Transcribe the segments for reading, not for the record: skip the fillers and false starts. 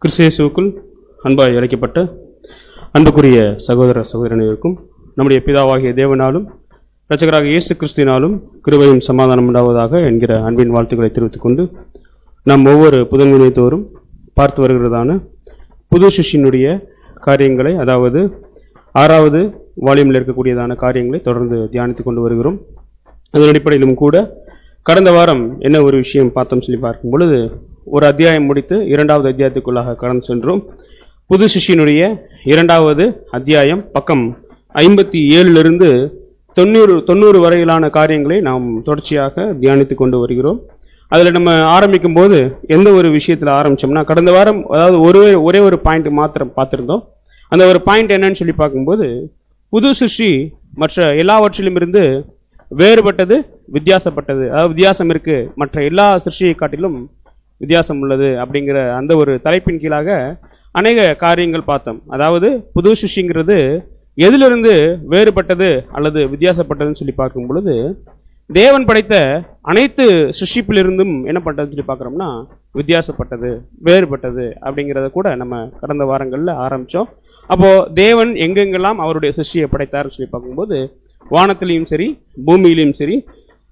கிறிஸ்து அன்பாய் அழைக்கப்பட்ட அன்புக்குரிய சகோதர சகோதரர்களுக்கும் நம்முடைய பிதாவாகிய தேவனாலும் இரட்சகராக இயேசு கிறிஸ்துவினாலும் கிருபையும் சமாதானம் உண்டாவதாக என்கிற அன்பின் வாழ்த்துக்களை தெரிவித்துக் கொண்டு நாம் ஒவ்வொரு புதன்கிழமை தோறும் பார்த்து வருகிறதான புது சிஷ்யனுடைய காரியங்களை, அதாவது 6வது வால்யூமில் இருக்கக்கூடியதான காரியங்களை தொடர்ந்து தியானித்துக் கொண்டு வருகிறோம். அதன் அடிப்படையிலும் கூட கடந்த வாரம் என்ன ஒரு விஷயம் பார்த்தோம் சொல்லி பார்க்கும் பொழுது, ஒரு அத்தியாயம் முடித்து 2வது அத்தியாயத்துக்குள்ளாக கடந்து சென்றோம். புது சிஷ்யனுடைய 2வது அத்தியாயம் பக்கம் 57 90 வரையிலான காரியங்களை நாம் தொடர்ச்சியாக தியானித்துக் கொண்டு வருகிறோம். அதில் நம்ம ஆரம்பிக்கும் போது எந்த ஒரு விஷயத்தில் ஆரம்பித்தோம்னா, கடந்த வாரம் அதாவது ஒரே ஒரு பாயிண்ட் மாத்திரம் பார்த்துருந்தோம். அந்த ஒரு பாயிண்ட் என்னன்னு சொல்லி பார்க்கும்போது, புது சிருஷ்டி மற்ற எல்லாவற்றிலும் இருந்து வேறுபட்டது, வித்தியாசப்பட்டது, அதாவது வித்தியாசம் இருக்கு, மற்ற எல்லா சிருஷ்டியை காட்டிலும் வித்தியாசம் உள்ளது அப்படிங்கிற அந்த ஒரு தலைப்பின் கீழாக அநேக காரியங்கள் பார்த்தோம். அதாவது புது சிருஷ்டிங்கிறது எதிலிருந்து வேறுபட்டது அல்லது வித்தியாசப்பட்டதுன்னு சொல்லி பார்க்கும் பொழுது, தேவன் படைத்த அனைத்து சிருஷ்டிப்பிலிருந்தும் என்ன பண்றதுன்னு சொல்லி பார்க்குறோம்னா வித்தியாசப்பட்டது, வேறுபட்டது அப்படிங்கிறத கூட நம்ம கடந்த வாரங்களில் ஆரம்பித்தோம். அப்போ தேவன் எங்கெங்கெல்லாம் அவருடைய சிருஷ்டியை படைத்தார்னு சொல்லி பார்க்கும்போது, வானத்திலையும் சரி பூமியிலையும் சரி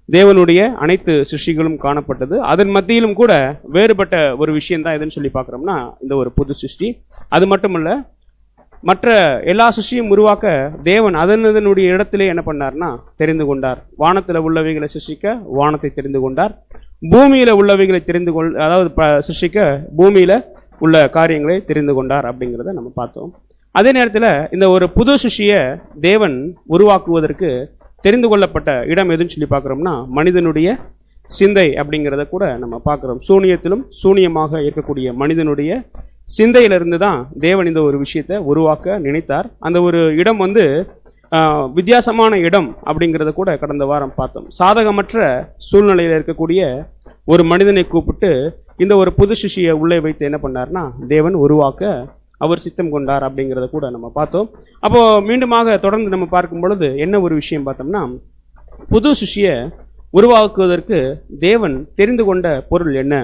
தேவனுடைய அனைத்து சிருஷ்டிகளும் காணப்பட்டது. அதன் மத்தியிலும் கூட வேறுபட்ட ஒரு விஷயம் தான் எதுன்னு சொல்லி பார்க்குறோம்னா இந்த ஒரு புது சிருஷ்டி. அது மட்டுமல்ல, மற்ற எல்லா சிருஷ்டியும் உருவாக்க தேவன் அதனுடைய இடத்திலே என்ன பண்ணார்னா தெரிந்து கொண்டார். வானத்தில் உள்ளவைகளை சிருஷ்டிக்க வானத்தை தெரிந்து கொண்டார், பூமியில உள்ளவைகளை அதாவது சிருஷ்டிக்க பூமியில உள்ள காரியங்களை தெரிந்து கொண்டார் அப்படிங்கிறத நம்ம பார்த்தோம். அதே நேரத்தில் இந்த ஒரு புது சிருஷ்டியை தேவன் உருவாக்குவதற்கு தெரிந்து கொள்ளப்பட்ட இடம் எதுன்னு சொல்லி பார்க்குறோம்னா மனிதனுடைய சிந்தை அப்படிங்கிறத கூட நம்ம பார்க்குறோம். சூனியத்திலும் சூனியமாக இருக்கக்கூடிய மனிதனுடைய சிந்தையிலிருந்து தான் தேவன் இந்த ஒரு விஷயத்தை உருவாக்க நினைத்தார். அந்த ஒரு இடம் வித்தியாசமான இடம் அப்படிங்கிறத கூட கடந்த வாரம் பார்த்தோம். சாதகமற்ற சூழ்நிலையில் இருக்கக்கூடிய ஒரு மனிதனை கூப்பிட்டு இந்த ஒரு புது சிருஷ்டியை உள்ளே வைத்து என்ன பண்ணார்னா தேவன் உருவாக்க அவர் சித்தம் கொண்டார் அப்படிங்கிறத கூட நம்ம பார்த்தோம். அப்போ மீண்டுமாக தொடர்ந்து நம்ம பார்க்கும் பொழுது என்ன ஒரு விஷயம் பார்த்தோம்னா, புது சிருஷ்டியை உருவாக்குவதற்கு தேவன் தெரிந்து கொண்ட பொருள் என்ன,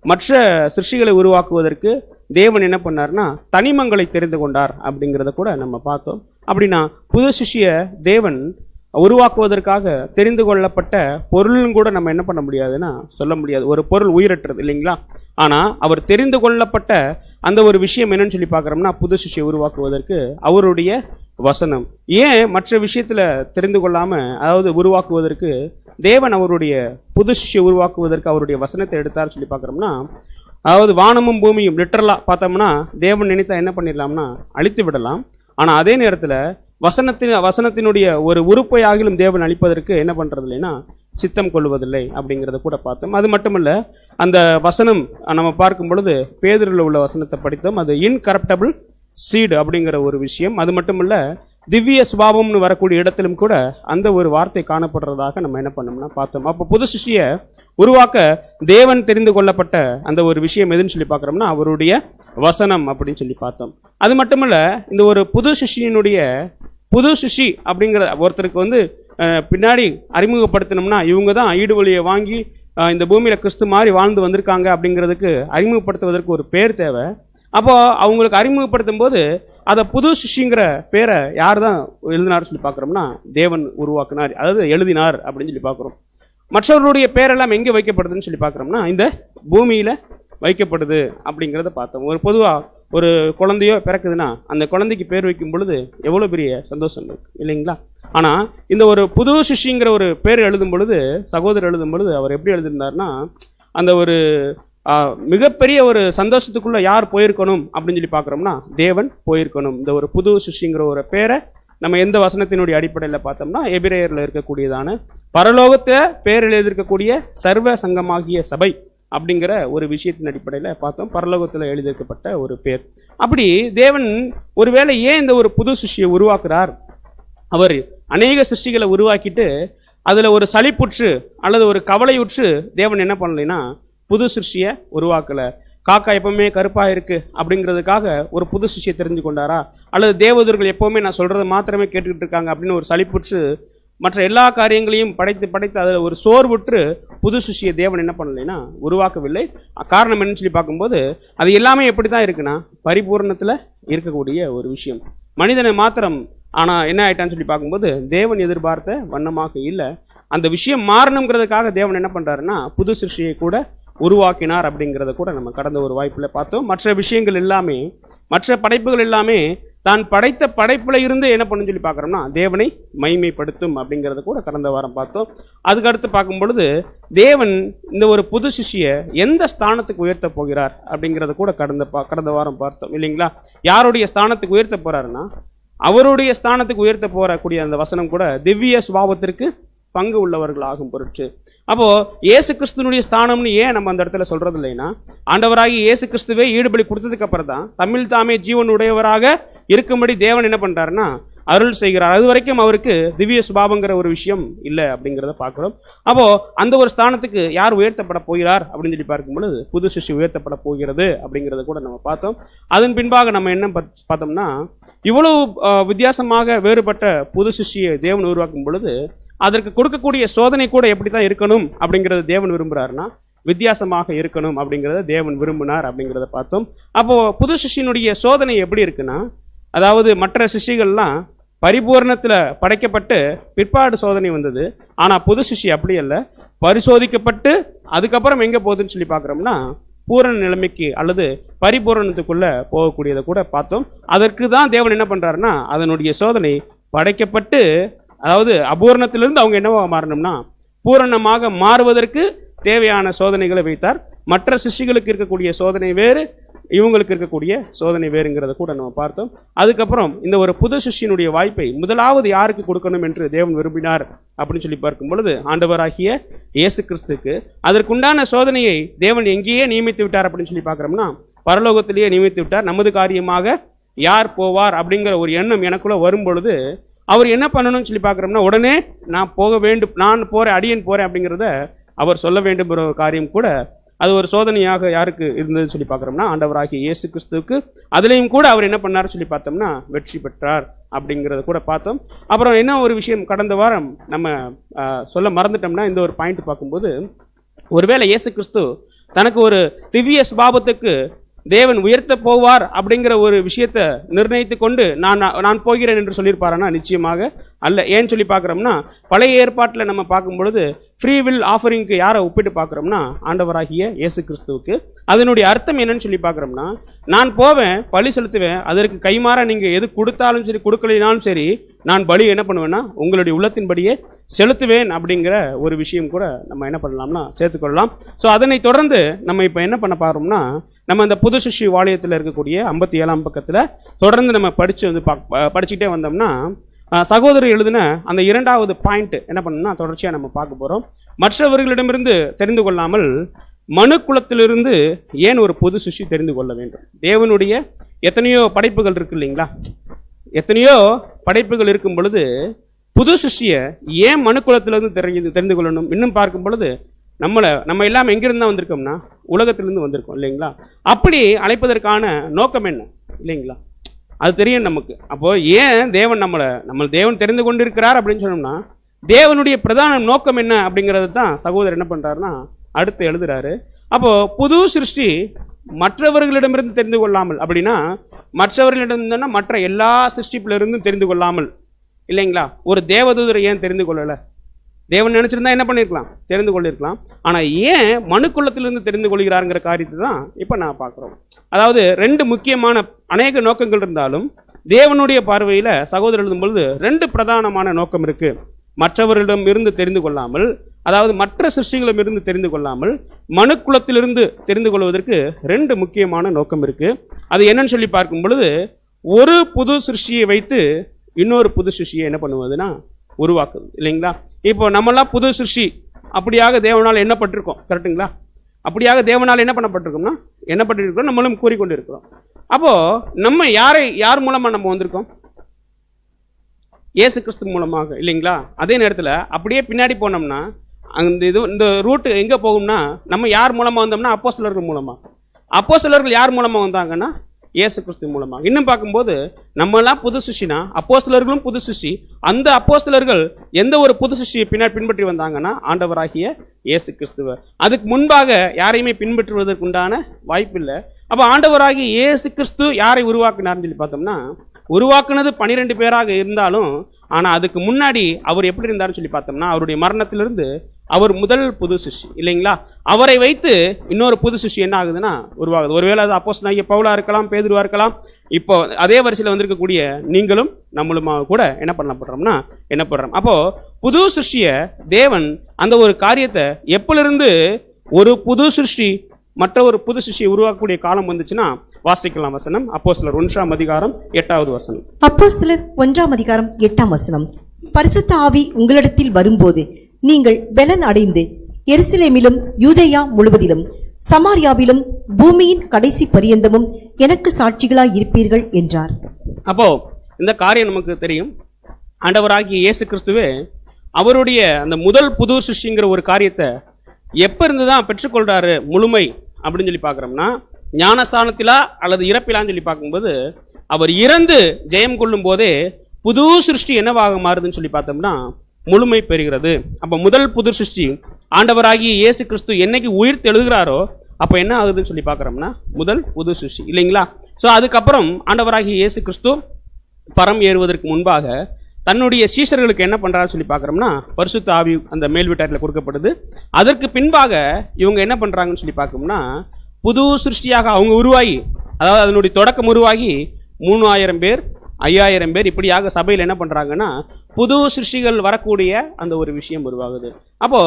மற்ற சிருஷ்டிகளை உருவாக்குவதற்கு தேவன் என்ன பண்ணார்னா தனிமங்களை தெரிந்து கொண்டார் அப்படிங்கிறத கூட நம்ம பார்த்தோம். அப்படின்னா புது சிருஷ்டியை தேவன் உருவாக்குவதற்காக தெரிந்து கொள்ளப்பட்ட பொருளும் கூட நம்ம என்ன பண்ண முடியாதுன்னா சொல்ல முடியாது. ஒரு பொருள் உயிரற்றது இல்லைங்களா? ஆனா அவர் தெரிந்து கொள்ளப்பட்ட அந்த ஒரு விஷயம் என்னன்னு சொல்லி பார்க்குறோம்னா, புது சிருஷ்டியை உருவாக்குவதற்கு அவருடைய வசனம். ஏன் மற்ற விஷயத்துல தெரிந்து கொள்ளாம, அதாவது உருவாக்குவதற்கு தேவன் அவருடைய புது சிருஷ்டியை உருவாக்குவதற்கு அவருடைய வசனத்தை எடுத்தார் சொல்லி பார்க்குறோம்னா, அதாவது வானமும் பூமியும் லிட்டரலா பார்த்தோம்னா தேவன் நினைத்தா என்ன பண்ணிடலாம்னா அழித்து விடலாம். ஆனா அதே நேரத்துல வசனத்தினுடைய ஒரு உறுப்பை ஆகிலும் தேவன் அளிப்பதற்கு என்ன பண்றது இல்லைன்னா சித்தம் கொள்வதில்லை அப்படிங்கிறத கூட பார்த்தோம். அது மட்டுமல்ல, அந்த வசனம் நம்ம பார்க்கும் பொழுது பேதுருவில் உள்ள வசனத்தை படித்தோம். அது இன்கரப்டபிள் சீடு அப்படிங்கிற ஒரு விஷயம். அது மட்டுமல்ல, திவ்ய சுபாவம்னு வரக்கூடிய இடத்திலும் கூட அந்த ஒரு வார்த்தை காணப்படுறதாக நம்ம என்ன பண்ணோம்னா பார்த்தோம். அப்போ புது சிருஷ்டியை உருவாக்க தேவன் தெரிந்து கொள்ளப்பட்ட அந்த ஒரு விஷயம் எதுன்னு சொல்லி பார்க்குறோம்னா அவருடைய வசனம் அப்படின்னு சொல்லி பார்த்தோம். அது மட்டுமல்ல, இந்த ஒரு புது சிருஷ்டி அப்படிங்கிற ஒருத்தருக்கு பின்னாடி அறிமுகப்படுத்தணும்னா இவங்க தான் ஈடுவழியை வாங்கி இந்த பூமியில கிறிஸ்து மாதிரி வாழ்ந்து வந்திருக்காங்க அப்படிங்கிறதுக்கு அறிமுகப்படுத்துவதற்கு ஒரு பேர் தேவை. அப்போ அவங்களுக்கு அறிமுகப்படுத்தும் போது அதை புது சிருஷ்டிங்கிற பேரை யார் தான் எழுதினார் சொல்லி பார்க்குறோம்னா தேவன் உருவாக்குனார், அதாவது எழுதினார் அப்படின்னு சொல்லி பார்க்குறோம். மற்றவர்களுடைய பேரெல்லாம் எங்கே வைக்கப்படுதுன்னு சொல்லி பார்க்குறோம்னா இந்த பூமியில வைக்கப்படுது அப்படிங்கிறத பார்த்தோம். ஒரு பொதுவாக ஒரு குழந்தையோ பிறக்குதுன்னா அந்த குழந்தைக்கு பேர் வைக்கும் பொழுது எவ்வளோ பெரிய சந்தோஷம் இருக்கு இல்லைங்களா? ஆனால் இந்த ஒரு புது சிருஷ்டிங்கிற ஒரு பேர் எழுதும் பொழுது, சகோதரர் எழுதும் பொழுது அவர் எப்படி எழுதியிருந்தார்னா, அந்த ஒரு மிகப்பெரிய ஒரு சந்தோஷத்துக்குள்ள யார் போயிருக்கணும் அப்படின்னு சொல்லி பார்க்குறோம்னா தேவன் போயிருக்கணும். இந்த ஒரு புது சிருஷ்டிங்கிற ஒரு பேரை நம்ம எந்த வசனத்தினுடைய அடிப்படையில் பார்த்தோம்னா எபிரேயர்ல இருக்கக்கூடியதான பரலோகத்தை பேர் எழுதியிருக்கக்கூடிய சர்வ சங்கமாகிய சபை அப்படிங்கிற ஒரு விஷயத்தின் அடிப்படையில் பார்த்தோம். பரலோகத்தில் எழுதியிருக்கப்பட்ட ஒரு பேர். அப்படி தேவன் ஒருவேளை ஏன் இந்த ஒரு புது சிருஷ்டியை உருவாக்குறார்? அவர் அநேக சிருஷ்டிகளை உருவாக்கிட்டு அதுல ஒரு சலிப்புற்று அல்லது ஒரு கவலையுற்று தேவன் என்ன பண்ணலைன்னா புது சிருஷ்டியை உருவாக்கல. காக்கா எப்பவுமே கருப்பாக இருக்கு அப்படிங்கிறதுக்காக ஒரு புது சிருஷ்டியை தெரிஞ்சு கொண்டாரா? அல்லது தேவதூர்கள் எப்பவுமே நான் சொல்றதை மாத்திரமே கேட்டுக்கிட்டு இருக்காங்க அப்படின்னு ஒரு சலிப்புற்று மற்ற எல்லா காரியங்களையும் படைத்து அதில் ஒரு சோர்வுற்று புது சிஷ்யை தேவன் என்ன பண்ணலைன்னா உருவாக்கவில்லை. காரணம் என்னன்னு சொல்லி பார்க்கும்போது அது எல்லாமே எப்படி தான் இருக்குன்னா பரிபூர்ணத்தில் இருக்கக்கூடிய ஒரு விஷயம். மனிதனை மாத்திரம் ஆனால் என்ன ஆயிட்டான்னு சொல்லி பார்க்கும்போது தேவன் எதிர்பார்த்த வண்ணமாக இல்லை. அந்த விஷயம் மாறணுங்கிறதுக்காக தேவன் என்ன பண்ணுறாருன்னா புது சிருஷ்டியை கூட உருவாக்கினார் அப்படிங்கிறத கூட நம்ம கடந்த ஒரு வாய்ப்பில் பார்த்தோம். மற்ற விஷயங்கள் எல்லாமே, மற்ற படைப்புகள் எல்லாமே தான் படைத்த படைப்புல இருந்து என்ன பண்ணு சொல்லி பார்க்குறோம்னா தேவனை மைமைப்படுத்தும் அப்படிங்கிறத கூட கடந்த வாரம் பார்த்தோம். அதுக்கடுத்து பார்க்கும் பொழுது தேவன் இந்த ஒரு புது சிஷ்யை எந்த ஸ்தானத்துக்கு உயர்த்த போகிறார் அப்படிங்கிறத கூட கடந்த வாரம் பார்த்தோம் இல்லைங்களா. யாருடைய ஸ்தானத்துக்கு உயர்த்த போறாருன்னா அவருடைய ஸ்தானத்துக்கு உயர்த்த போறக்கூடிய அந்த வசனம் கூட திவ்ய சுபாவத்திற்கு பங்கு உள்ளவர்களாகும் பொருட்சு. அப்போ இயேசு கிறிஸ்துவனுடைய ஸ்தானம்னு ஏன் நம்ம அந்த இடத்துல சொல்றது இல்லைன்னா ஆண்டவராகி இயேசு கிறிஸ்துவே ஈடுபடி கொடுத்ததுக்கு அப்புறம் தான் தமிழ் தாமே ஜீவன் உடையவராக இருக்கும்படி தேவன் என்ன பண்றாருன்னா அருள் செய்கிறார். அது வரைக்கும் அவருக்கு திவ்ய சுபாவங்கிற ஒரு விஷயம் இல்லை அப்படிங்கிறத பார்க்கிறோம். அப்போ அந்த ஒரு ஸ்தானத்துக்கு யார் உயர்த்தப்பட போகிறார் அப்படின்னு சொல்லி பார்க்கும் பொழுது புது சிஷ்டி உயர்த்தப்பட போகிறது அப்படிங்கிறத கூட நம்ம பார்த்தோம். அதன் பின்பாக நம்ம என்ன பார்த்தோம்னா இவ்வளவு வித்தியாசமாக வேறுபட்ட புது சிஷ்டியை தேவன் உருவாக்கும் பொழுது அதற்கு கொடுக்கக்கூடிய சோதனை கூட எப்படி தான் இருக்கணும் அப்படிங்கிறத தேவன் விரும்புகிறாருன்னா வித்தியாசமாக இருக்கணும் அப்படிங்கிறத தேவன் விரும்பினார் அப்படிங்கிறத பார்த்தோம். அப்போ புது சிஷ்யனுடைய சோதனை எப்படி இருக்குன்னா அதாவது மற்ற சிஷ்யங்கள்லாம் பரிபூர்ணத்தில் படைக்கப்பட்டு பிற்பாடு சோதனை வந்தது. ஆனால் புது சிஷ்டி அப்படி அல்ல, பரிசோதிக்கப்பட்டு அதுக்கப்புறம் எங்கே போகுதுன்னு சொல்லி பார்க்குறோம்னா பூரண நிலைமைக்கு அல்லது பரிபூரணத்துக்குள்ள போகக்கூடியதை கூட பார்த்தோம். அதற்கு தான் தேவன் என்ன பண்றாருன்னா அதனுடைய சோதனை படைக்கப்பட்டு அதாவது அபூரணத்திலிருந்து அவங்க என்னவா மாறணும்னா பூரணமாக மாறுவதற்கு தேவையான சோதனைகளை வைத்தார். மற்ற சிஷ்யர்களுக்கு இருக்கக்கூடிய சோதனை வேறு, இவங்களுக்கு இருக்கக்கூடிய சோதனை வேறுங்கிறத கூட நம்ம பார்த்தோம். அதுக்கப்புறம் இந்த ஒரு புது சிஷ்யனுடைய வாய்ப்பை முதலாவது யாருக்கு கொடுக்கணும் என்று தேவன் விரும்பினார் அப்படின்னு சொல்லி பார்க்கும் பொழுது ஆண்டவராகிய இயேசு கிறிஸ்துக்கு. அதற்குண்டான சோதனையை தேவன் எங்கேயே நியமித்து விட்டார் அப்படின்னு சொல்லி பார்க்குறோம்னா பரலோகத்திலேயே நியமித்து விட்டார். நமது காரியமாக யார் போவார் அப்படிங்கிற ஒரு எண்ணம் எனக்குள்ள வரும் பொழுது அவர் என்ன பண்ணணும்னு சொல்லி பார்க்குறோம்னா உடனே நான் போக வேண்டும், நான் போறேன், அடியேன் போறேன் அப்படிங்கிறத அவர் சொல்ல வேண்டும் ஒரு காரியம் கூட அது ஒரு சோதனையாக யாருக்கு இருந்ததுன்னு சொல்லி பார்க்குறோம்னா ஆண்டவராகிய இயேசு கிறிஸ்துவுக்கு. அதுலேயும் கூட அவர் என்ன பண்ணார் சொல்லி பார்த்தோம்னா வெற்றி பெற்றார் அப்படிங்கிறத கூட பார்த்தோம். அப்புறம் என்ன ஒரு விஷயம் கடந்த வாரம் நம்ம சொல்ல மறந்துட்டோம்னா இந்த ஒரு பாயிண்ட் பார்க்கும்போது ஒருவேளை இயேசு கிறிஸ்து தனக்கு ஒரு திவ்ய சுபாவத்துக்கு தேவன் உயர்த்த போவார் அப்படிங்கிற ஒரு விஷயத்தை நிர்ணயித்து கொண்டு நான் போகிறேன் என்று சொல்லியிருப்பாருன்னா நிச்சயமாக அல்ல. ஏன்னு சொல்லி பார்க்குறோம்னா பழைய ஏற்பாட்டில் நம்ம பார்க்கும் பொழுது ஃப்ரீ வில் ஆஃபரிங்க்கு யாரை ஒப்பிட்டு பார்க்குறோம்னா ஆண்டவராகிய இயேசு கிறிஸ்துவுக்கு. அதனுடைய அர்த்தம் என்னன்னு சொல்லி பார்க்குறோம்னா நான் போவேன், பலி செலுத்துவேன், அதற்கு கைமாற நீங்கள் எது கொடுத்தாலும் சரி கொடுக்கலினாலும் சரி நான் பலி என்ன பண்ணுவேன்னா உங்களுடைய உள்ளத்தின்படியே செலுத்துவேன் அப்படிங்கிற ஒரு விஷயம் கூட நம்ம என்ன பண்ணலாம்னா சேர்த்துக்கொள்ளலாம். ஸோ அதனை தொடர்ந்து நம்ம இப்போ என்ன பண்ண பாரும்னா நம்ம அந்த புது சிஷ்டி வாலியத்தில் இருக்கக்கூடிய 57ஆம் பக்கத்தில் தொடர்ந்து நம்ம படிச்சுக்கிட்டே வந்தோம்னா சகோதரர் எழுதின அந்த 2வது பாயிண்ட் என்ன பண்ணணும்னா தொடர்ச்சியாக நம்ம பார்க்க போகிறோம். மற்றவர்களிடமிருந்து தெரிந்து கொள்ளாமல் மனு குலத்திலிருந்து ஏன் ஒரு புது சிஷ்டி தெரிந்து கொள்ள வேண்டும்? தேவனுடைய எத்தனையோ படைப்புகள் இருக்கு இல்லைங்களா, எத்தனையோ படைப்புகள் இருக்கும் பொழுது புது சிஷ்டியை ஏன் மனு குலத்திலிருந்து தெரிந்து கொள்ளணும்? இன்னும் பார்க்கும் பொழுது நம்ம எல்லாம் எங்கிருந்து தான் வந்திருக்கோம்னா உலகத்திலிருந்து வந்திருக்கோம் இல்லைங்களா. அப்படி அழைப்பதற்கான நோக்கம் என்ன இல்லைங்களா, அது தெரியும் நமக்கு. அப்போ ஏன் தேவன் நம்ம தேவன் தெரிந்து கொண்டு இருக்கிறார் அப்படின்னு சொன்னோம்னா தேவனுடைய பிரதான நோக்கம் என்ன அப்படிங்கிறது தான் சகோதரர் என்ன பண்றாருன்னா அடுத்து எழுதுறாரு. அப்போ புது சிருஷ்டி மற்றவர்களிடமிருந்து தெரிந்து கொள்ளாமல் அப்படின்னா மற்றவர்களிடம் மற்ற எல்லா சிருஷ்டிப்பில இருந்தும் தெரிந்து கொள்ளாமல் இல்லைங்களா. ஒரு தேவதூதரை ஏன் தெரிந்து கொள்ளல? தேவன் நினைச்சிருந்தா என்ன பண்ணிருக்கலாம், தெரிந்து கொள்ளிருக்கலாம். ஆனா ஏன் மனுக்குள்ளத்திலிருந்து தெரிந்து கொள்கிறாருங்கிற காரியத்தை தான் இப்ப நான் பார்க்கிறோம். அதாவது 2 முக்கியமான அநேக நோக்கங்கள் இருந்தாலும் தேவனுடைய பார்வையில சகோதரர் எழுதும் பொழுது 2 பிரதானமான நோக்கம் இருக்கு. மற்றவர்களிடம் இருந்து தெரிந்து கொள்ளாமல், அதாவது மற்ற சிருஷ்டிகளிடம் இருந்து தெரிந்து கொள்ளாமல் மனுக்குலத்திலிருந்து தெரிந்து கொள்வதற்கு 2 முக்கியமான நோக்கம் இருக்கு. அது என்னன்னு சொல்லி பார்க்கும் பொழுது ஒரு புது சிருஷ்டியை வைத்து இன்னொரு புது சிருஷ்டியை என்ன பண்ணுவதுன்னா உருவாக்குது இல்லைங்களா. இப்போ நம்மளாம் புது சிருஷ்டி அப்படியாக தேவனால் எண்ணப்பட்டிருக்கோம், கரெக்டுங்களா? அப்படியாக தேவனால் என்ன பண்ணப்பட்டிருக்கோம்னா எண்ணப்பட்டிருக்கிறோம், நம்மளும் கூறிக்கொண்டு இருக்கிறோம். அப்போ நம்ம யார் மூலமா நம்ம வந்திருக்கோம்? இயேசு கிறிஸ்து மூலமாக இல்லைங்களா. அதே நேரத்தில் அப்படியே பின்னாடி போனோம்னா இந்த ரூட் எங்க போகும்னா நம்ம யார் மூலமா வந்தோம்னா அப்போஸ்தலர்கள் மூலமா. அப்போஸ்தலர்கள் யார் மூலமா வந்தாங்கன்னா இயேசு கிறிஸ்து மூலமாக. இன்னும் பார்க்கும்போது நம்மளாம் புது சிஷ்யனா, அப்போஸ்தலர்களும் புது சிஷ்டி. அந்த அப்போஸ்தலர்கள் எந்த ஒரு புது சிஷ்டியை பின்பற்றி வந்தாங்கன்னா ஆண்டவராகிய இயேசு கிறிஸ்துவ. அதுக்கு முன்பாக யாரையுமே பின்பற்றுவதற்கு உண்டான வாய்ப்பு இல்லை. அப்ப ஆண்டவராகிய இயேசு கிறிஸ்து யாரை உருவாக்குனார்னு சொல்லி பார்த்தோம்னா, உருவாக்குனது 12 பேராக இருந்தாலும் ஆனா அதுக்கு முன்னாடி அவர் எப்படி இருந்தாருன்னு சொல்லி பார்த்தோம்னா, அவருடைய மரணத்திலிருந்து அவர் முதல் புது சிஷ்டி இல்லைங்களா? அவரை வைத்து இன்னொரு புது சிஷ்டி என்ன ஆகுதுன்னா உருவாகுது. ஒருவேளை அது அப்போஸ்தலனாகிய பவுலா இருக்கலாம், பேதுருவா இருக்கலாம். இப்போ அதே வரிசையில் வந்திருக்கக்கூடிய நீங்களும் நம்மளுமா கூட என்ன பண்ணப்படுறோம். அப்போ புது சிருஷ்டிய தேவன் அந்த ஒரு காரியத்தை எப்பலிருந்து ஒரு புது சிருஷ்டி மற்ற ஒரு புது சிருஷ்டியை உருவாக்கக்கூடிய காலம் வந்துச்சுன்னா வாசிக்கலாம். வசனம் அப்போஸ்தலர் 1ஆம் அதிகாரம் 8வது வசனம். அப்போஸ்தலர் 1ஆம் அதிகாரம் 8ஆம் வசனம். பரிசுத்த ஆவி உங்களிடத்தில் வரும்போது நீங்கள் பெலன் அடைந்து எருசலேமிலும் யூதேயா முழுவதிலும் சமாரியாவிலும் பூமியின் கடைசி பரியந்தமும் எனக்கு சாட்சிகளாய் இருப்பீர்கள் என்றார். அப்போ இந்த காரியம் நமக்கு தெரியும். ஆண்டவராகிய இயேசு கிறிஸ்துவே அவருடைய அந்த முதல் புது சிருஷ்டிங்கிற ஒரு காரியத்தை எப்ப இருந்துதான் பெற்றுக்கொள்றாரு முழுமை அப்படின்னு சொல்லி பார்க்கிறோம்னா, ஞானஸ்தானத்திலா அல்லது இறப்பிலான்னு சொல்லி பார்க்கும்போது அவர் இறந்து ஜெயம் கொள்ளும் போதே புது சிருஷ்டி என்னவாக மாறுதுன்னு சொல்லி பார்த்தோம்னா முழுமை பெறுகிறது. அப்ப முதல் புது சிருஷ்டி ஆண்டவராகிய இயேசு கிறிஸ்து என்னைக்கு உயிர் தெழுகிறாரோ அப்ப என்ன ஆகுதுன்னு சொல்லி பார்க்கிறோம்னா முதல் புது சிருஷ்டி இல்லைங்களா? ஸோ அதுக்கப்புறம் ஆண்டவராகிய இயேசு கிறிஸ்து பரம் ஏறுவதற்கு முன்பாக தன்னுடைய சீஷர்களுக்கு என்ன பண்றாரு சொல்லி பார்க்கிறோம்னா பரிசுத்த ஆவி அந்த மேல் வீட்டாரில் கொடுக்கப்படுது. அதற்கு பின்பாக இவங்க என்ன பண்றாங்கன்னு சொல்லி பார்க்கணும்னா புது சிருஷ்டியாக அவங்க உருவாகி, அதாவது அதனுடைய தொடக்கம் உருவாகி 3000 பேர் 5000 பேர் இப்படியாக சபையில் என்ன பண்றாங்கன்னா புது சிருஷ்டிகள் வரக்கூடிய அந்த ஒரு விஷயம் உருவாகுது. அப்போ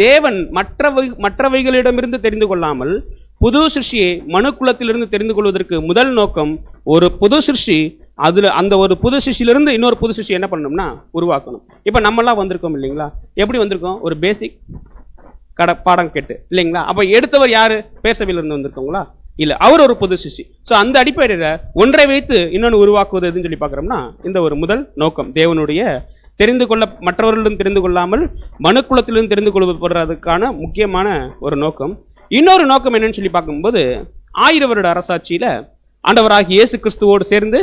தேவன் மற்றவைகளிடமிருந்து தெரிந்து கொள்ளாமல் புது சிருஷ்டியை மனுக்குலத்திலிருந்து தெரிந்து கொள்வதற்கு முதல் நோக்கம் ஒரு புது சிருஷ்டி, அதுல அந்த ஒரு புது சிருஷ்டியிலிருந்து இன்னொரு புது சிருஷ்டி என்ன பண்ணணும்னா உருவாக்கணும். இப்ப நம்மளாம் வந்திருக்கோம் இல்லைங்களா? எப்படி வந்திருக்கோம்? ஒரு பேசிக் பாடம் கேட்டு இல்லைங்களா? அப்ப எடுத்தவர் யாரு? பேசவிலிருந்து வந்திருக்கோங்களா? இல்ல, அவர் ஒரு புது சிருஷ்டி. ஸோ அந்த அடிப்படையில் ஒன்றை வைத்து இன்னொன்று உருவாக்குவது எதுன்னு சொல்லி பார்க்குறோம்னா இந்த ஒரு முதல் நோக்கம் தேவனுடைய தெரிந்து கொள்ள மற்றவர்களிடம் தெரிந்து கொள்ளாமல் மனுக்குலத்திலிருந்து தெரிந்து கொள்வதற்கான முக்கியமான ஒரு நோக்கம். இன்னொரு நோக்கம் என்னன்னு சொல்லி பார்க்கும்போது 1000 வருட அரசாட்சியில ஆண்டவராகிய இயேசு கிறிஸ்துவோடு சேர்ந்து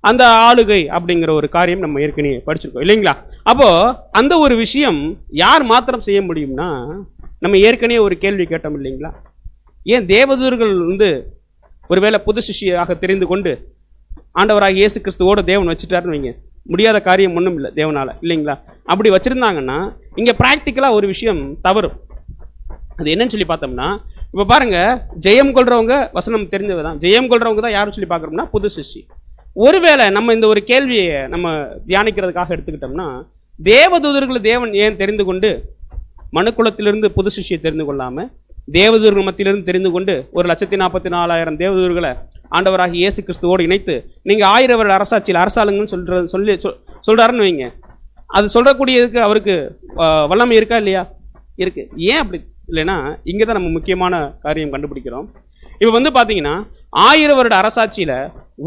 அந்த ஆளுகை அப்படிங்கிற ஒரு காரியம் நம்ம ஏற்கனவே படிச்சிருக்கோம் இல்லைங்களா? அப்போ அந்த ஒரு விஷயம் யார் மாத்திரம் செய்ய முடியும்னா, நம்ம ஏற்கனவே ஒரு கேள்வி கேட்டோம் இல்லைங்களா? ஏன் தேவதூர்கள் ஒருவேளை புது சிஷ்யாக தெரிந்து கொண்டு ஆண்டவராக இயேசு கிறிஸ்துவோட தேவன் வச்சுட்டாருன்னு வைங்க, முடியாத காரியம் ஒன்றும் இல்லை தேவனால இல்லைங்களா? அப்படி வச்சிருந்தாங்கன்னா இங்க பிராக்டிக்கலா ஒரு விஷயம் தவறும். அது என்னன்னு சொல்லி பார்த்தோம்னா, இப்ப பாருங்க, ஜெயம் கொள்றவங்க வசனம் தெரிஞ்சவங்க தான், ஜெயம் கொள்றவங்க தான் யாரும் சொல்லி பார்க்கறோம்னா புது சிஷ்டி. ஒருவேளை நம்ம இந்த ஒரு கேள்வியை நம்ம தியானிக்கிறதுக்காக எடுத்துக்கிட்டோம்னா, தேவதூதர்களை தேவன் ஏன் தெரிந்து கொண்டு மனுக்குலத்திலிருந்து புது சிஷ்டியை தெரிந்து கொள்ளாம தேவதூர்கள் மத்தியிலிருந்து தெரிந்து கொண்டு 1,44,000 தேவதூர்களை ஆண்டவராகி இயேசு கிறிஸ்துவோடு இணைத்து நீங்க 1000 வருட அரசாட்சியில் அரசாளுங்கன்னு சொல்றாருன்னு வைங்க, அது சொல்றக்கூடியதுக்கு அவருக்கு வல்லமை இருக்கா இல்லையா? இருக்கு. ஏன் அப்படி இல்லைன்னா இங்கதான் நம்ம முக்கியமான காரியம் கண்டுபிடிக்கிறோம். இப்ப பாத்தீங்கன்னா 1000 வருட அரசாட்சியில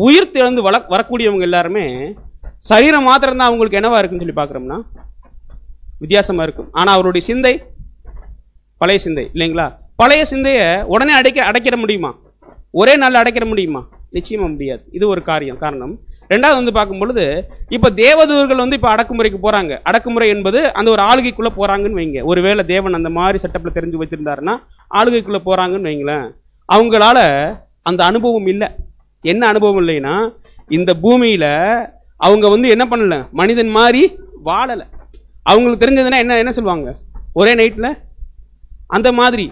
உயிர் திறந்து வரக்கூடியவங்க எல்லாருமே சரீரம் மாத்திரம் தான் அவங்களுக்கு என்னவா இருக்குன்னு சொல்லி பாக்குறோம்னா வித்தியாசமா இருக்கும். ஆனா அவருடைய சிந்தை பழைய சிந்தை இல்லைங்களா? பழைய சிந்தையை உடனே அடைக்கிற முடியுமா? ஒரே நாள் அடைக்கிற முடியுமா? நிச்சயமா முடியாது. இது ஒரு காரணம். ரெண்டாவது பார்க்கும் பொழுது இப்ப தேவதூர்கள் இப்ப அடக்குமுறைக்கு போறாங்க. அடக்குமுறை என்பது அந்த ஒரு ஆளுகைக்குள்ள போறாங்கன்னு வைங்க. ஒருவேளை தேவன் அந்த மாதிரி செட்டப்ல தெரிஞ்சு வச்சிருந்தாருன்னா ஆளுகைக்குள்ள போறாங்கன்னு வைங்களேன், அவங்களால அந்த அனுபவம் இல்லை. என்ன அனுபவம் இல்லைன்னா, இந்த பூமியில அவங்க என்ன பண்ணல, மனிதன் மாதிரி வாழல. அவங்களுக்கு தெரிஞ்சதுன்னா என்ன சொல்லுவாங்க, ஒரே நைட்ல அந்த மாதிரி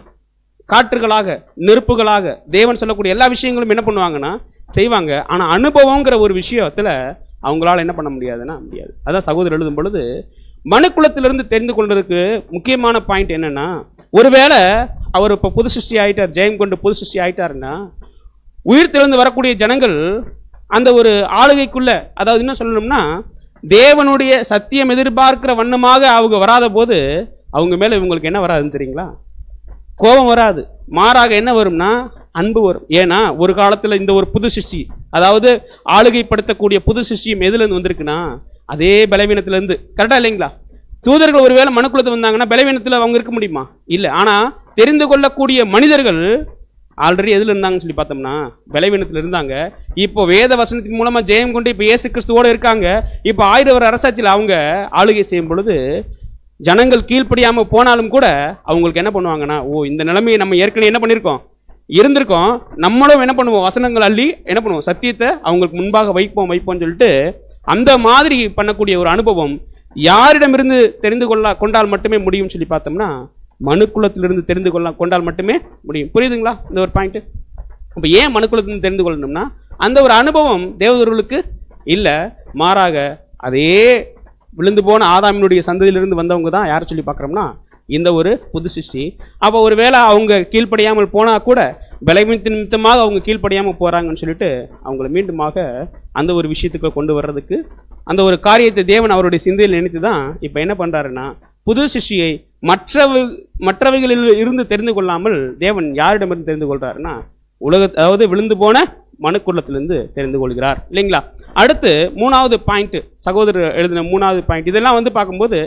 காற்றுகளாக நெருப்புகளாக தேவன் சொல்லக்கூடிய எல்லா விஷயங்களும் என்ன பண்ணுவாங்கன்னா செய்வாங்க. ஆனா அனுபவங்கிற ஒரு விஷயத்துல அவங்களால என்ன பண்ண முடியாதுன்னா முடியாது. அதான் சகோதரர் எழுதும் பொழுது மனுக்குலத்திலிருந்து தெரிந்து கொள்றதுக்கு முக்கியமான பாயிண்ட் என்னன்னா, ஒருவேளை அவர் இப்ப புது சிருஷ்டி ஆயிட்டார், ஜெயம் கொண்டு புது சிருஷ்டி ஆயிட்டாருன்னா உயிர் திறந்து வரக்கூடிய ஜனங்கள் அந்த ஒரு ஆளுகைக்குள்ள, அதாவது என்ன சொல்லணும்னா தேவனுடைய சத்தியம் எதிர்பார்க்கிற வண்ணமாக அவங்க வராத போது அவங்க மேல இவங்களுக்கு என்ன வராதுன்னு தெரியுங்களா? கோபம் வராது. மாறாக என்ன வரும்னா அன்பு வரும். ஏன்னா ஒரு காலத்துல இந்த ஒரு புது சிருஷ்டி, அதாவது ஆளுகைப்படுத்தக்கூடிய புது சிருஷ்டியும் எதுல இருந்து வந்திருக்குன்னா அதே பலவீனத்துல இருந்து. கரெக்டா இல்லைங்களா? தூதர்கள் ஒருவேளை மனுக்குலத்து வந்தாங்கன்னா பலவீனத்துல அவங்க இருக்க முடியுமா? இல்ல. ஆனா தெரிந்து கொள்ளக்கூடிய மனிதர்கள் ஆல்ரெடி எதுல இருந்தாங்கன்னு சொல்லி பார்த்தோம்னா பலவீனத்துல இருந்தாங்க. இப்போ வேத வசனத்தின் மூலமா ஜெயம் கொண்டு இப்போ இயேசு கிறிஸ்துவோட இருக்காங்க. இப்போ 1000 வருட அரசாட்சியில் அவங்க ஆளுகை செய்யும் பொழுது ஜனங்கள் கீழ்ப்படியாம போனாலும் கூட அவங்களுக்கு என்ன பண்ணுவாங்கன்னா, ஓ இந்த நிலைமையை நம்ம ஏற்கனவே என்ன பண்ணியிருக்கோம், இருந்திருக்கோம், நம்மளும் என்ன பண்ணுவோம், வசனங்கள் அள்ளி என்ன பண்ணுவோம், சத்தியத்தை அவங்களுக்கு முன்பாக வைப்போம்னு சொல்லிட்டு அந்த மாதிரி பண்ணக்கூடிய ஒரு அனுபவம் யாரிடமிருந்து தெரிந்து கொண்டால் மட்டுமே முடியும் சொல்லி பார்த்தோம்னா மனுக்குலத்திலிருந்து தெரிந்து கொண்டால் மட்டுமே முடியும். புரியுதுங்களா இந்த ஒரு பாயிண்ட்? அப்ப ஏன் மனுக்குலத்திலிருந்து தெரிந்து கொள்ளணும்னா அந்த ஒரு அனுபவம் தேவதூர்களுக்கு இல்ல, மாறாக அதே விழுந்து போன ஆதாமினுடைய சந்ததியிலிருந்து வந்தவங்க தான் யாரை சொல்லி பார்க்குறோம்னா இந்த ஒரு புது சிருஷ்டி. அப்போ ஒரு வேளை அவங்க கீழ்ப்படியாமல் போனா கூட பலவீனத்தின் நிமித்தமாக அவங்க கீழ்ப்படியாமல் போறாங்கன்னு சொல்லிட்டு அவங்களை மீண்டுமாக அந்த ஒரு விஷயத்துக்கு கொண்டு வர்றதுக்கு அந்த ஒரு காரியத்தை தேவன் அவருடைய சிந்தையில் நினைத்து தான் இப்போ என்ன பண்றாருன்னா புது சிருஷ்டியை மற்றவைகளில் இருந்து தெரிந்து கொள்ளாமல் தேவன் யாரிடமிருந்து தெரிந்து கொள்றாருன்னா அதாவது விழுந்து போன மனுக்குலத்திலிருந்து தெரிந்து கொள்கிறார் இல்லைங்களா. அடுத்து 3வது பாயிண்ட், சகோதரர் எழுதின 3வது பாயிண்ட். இதெல்லாம் வந்து பார்க்கும்போது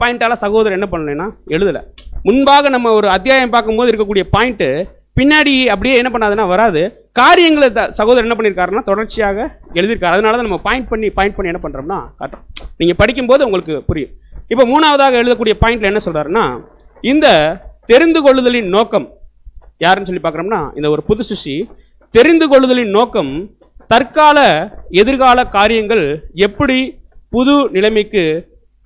பாயிண்டால சகோதரர் என்ன பண்ணலைன்னா எழுதல. முன்பாக நம்ம ஒரு அத்தியாயம் பார்க்கும்போது இருக்கக்கூடிய பாயிண்ட் பின்னாடி அப்படியே என்ன பண்ணாதுன்னா வராது. காரியங்களை சகோதரர் என்ன பண்ணியிருக்காருன்னா தொடர்ச்சியாக எழுதியிருக்காரு. அதனால தான் நம்ம பாயிண்ட் பண்ணி என்ன பண்றோம்னா காட்டுறோம். நீங்க படிக்கும்போது உங்களுக்கு புரியும். இப்போ 3வதாக எழுதக்கூடிய பாயிண்ட்ல என்ன சொல்றாருன்னா இந்த தெரிந்து கொள்ளுதலின் நோக்கம் யாருன்னு சொல்லி பார்க்குறோம்னா இந்த ஒரு புது சிருஷ்டி. தெரிந்து கொள்ளுதலின் நோக்கம் தற்கால எதிர்கால காரியங்கள் எப்படி புது நிலைமைக்கு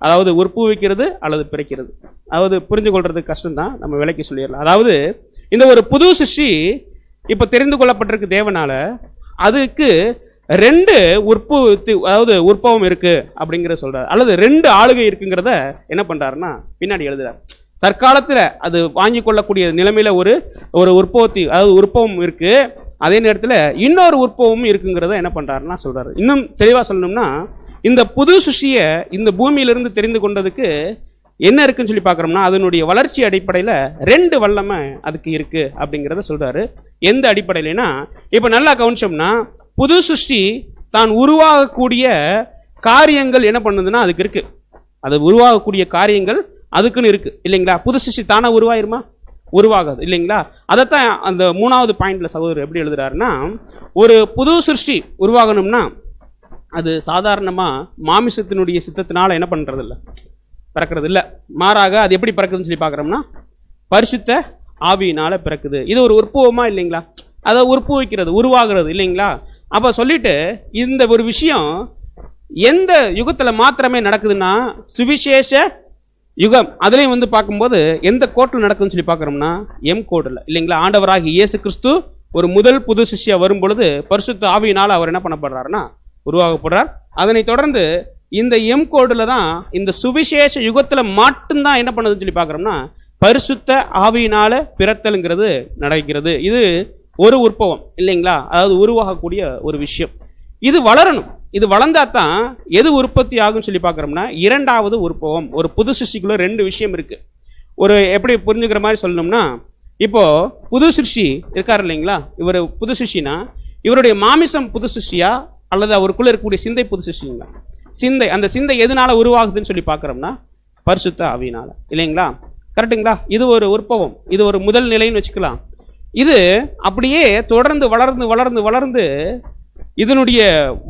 அதாவது உற்பவிக்கிறது அல்லது பிறக்கிறது. அதாவது புரிந்து கொள்றது கஷ்டம்தான், நம்ம விலைக்கு சொல்லிடலாம். அதாவது இந்த ஒரு புது சிருஷ்டி இப்ப தெரிந்து கொள்ளப்பட்டிருக்கு தேவனால, அதுக்கு 2 உற்பவம் இருக்கு அப்படிங்கிற சொல்றாரு, அல்லது 2 ஆளுகை இருக்குங்கிறத என்ன பண்றாருன்னா பின்னாடி எழுதுறாரு. தற்காலத்துல அது வாங்கி கொள்ளக்கூடிய நிலைமையில ஒரு உற்பத்தி அதாவது உற்பவம் இருக்கு, அதே நேரத்தில் இன்னொரு உற்பவமும் இருக்குங்கிறத என்ன பண்றாருன்னா சொல்றாரு. இன்னும் தெளிவா சொல்லணும்னா இந்த புது சிருஷ்டியை இந்த பூமியிலிருந்து தெரிந்து கொண்டதுக்கு என்ன இருக்குன்னு சொல்லி பார்க்குறோம்னா அதனுடைய வளர்ச்சி அடிப்படையில் 2 வல்லமை அதுக்கு இருக்கு அப்படிங்கிறத சொல்றாரு. எந்த அடிப்படையிலனா இப்போ நல்லா கவனிச்சோம்னா புது சிருஷ்டி தான் உருவாகக்கூடிய காரியங்கள் என்ன பண்ணுதுன்னா அதுக்கு இருக்கு. அது உருவாகக்கூடிய காரியங்கள் அதுக்குன்னு இருக்கு இல்லைங்களா. புது சிருஷ்டி தானே உருவாயிருமா? உருவாகாது இல்லைங்களா. அதைத்தான் அந்த 3வது பாயிண்ட்ல சகோதரர் எப்படி எழுதுறாருன்னா ஒரு புது சிருஷ்டி உருவாகணும்னா அது சாதாரணமா மாமிசத்தினுடைய சித்தத்தினால என்ன பண்றது இல்லை, பிறக்கிறது இல்லை. மாறாக அது எப்படி பிறக்குதுன்னு சொல்லி பார்க்குறோம்னா பரிசுத்த ஆவியினால பிறக்குது. இது ஒரு உற்பவமா இல்லைங்களா, அதை உற்பவிக்கிறது உருவாகிறது இல்லைங்களா. அப்ப சொல்லிட்டு இந்த ஒரு விஷயம் எந்த யுகத்துல மாத்திரமே நடக்குதுன்னா சுவிசேஷ யுகம். அதுலேயும் வந்து பார்க்கும்போது எந்த கோட்டில் நடக்குதுன்னு சொல்லி பார்க்குறோம்னா எம் கோட்டில் இல்லைங்களா. ஆண்டவராகி இயேசு கிறிஸ்து ஒரு முதல் புது சிஷ்யா வரும் பொழுது பரிசுத்த ஆவியினால் அவர் என்ன பண்ணப்படுறாருன்னா உருவாக்கப்படுறார். அதனை தொடர்ந்து இந்த எம் கோடில் தான் இந்த சுவிசேஷ யுகத்தில் மட்டும்தான் என்ன பண்ணுதுன்னு சொல்லி பார்க்குறோம்னா பரிசுத்த ஆவியினால பிறத்தலுங்கிறது நடக்கிறது. இது ஒரு உற்பவம் இல்லைங்களா, அதாவது உருவாகக்கூடிய ஒரு விஷயம். இது வளரணும். இது வளர்ந்தா தான் எது உற்பத்தி ஆகும் சொல்லி பார்க்குறோம்னா 2வது உற்பவம். ஒரு புது சிருஷ்டிக்குள்ள 2 விஷயம் இருக்கு. ஒரு எப்படி புரிஞ்சுக்கிற மாதிரி சொல்லணும்னா இப்போ புது சிருஷ்டி இருக்காரு இல்லைங்களா, இவர் புது சிருஷ்டினா இவருடைய மாமிசம் புது சிருஷ்டியா அல்லது அவருக்குள்ள இருக்கக்கூடிய சிந்தை புது சிருஷ்டிங்களா? சிந்தை. அந்த சிந்தை எதனால உருவாகுதுன்னு சொல்லி பார்க்குறோம்னா பரிசுத்த ஆவியினால இல்லைங்களா. கரெக்டுங்களா. இது ஒரு உற்பவம், இது ஒரு முதல் நிலைன்னு வச்சுக்கலாம். இது அப்படியே தொடர்ந்து வளர்ந்து வளர்ந்து வளர்ந்து இதனுடைய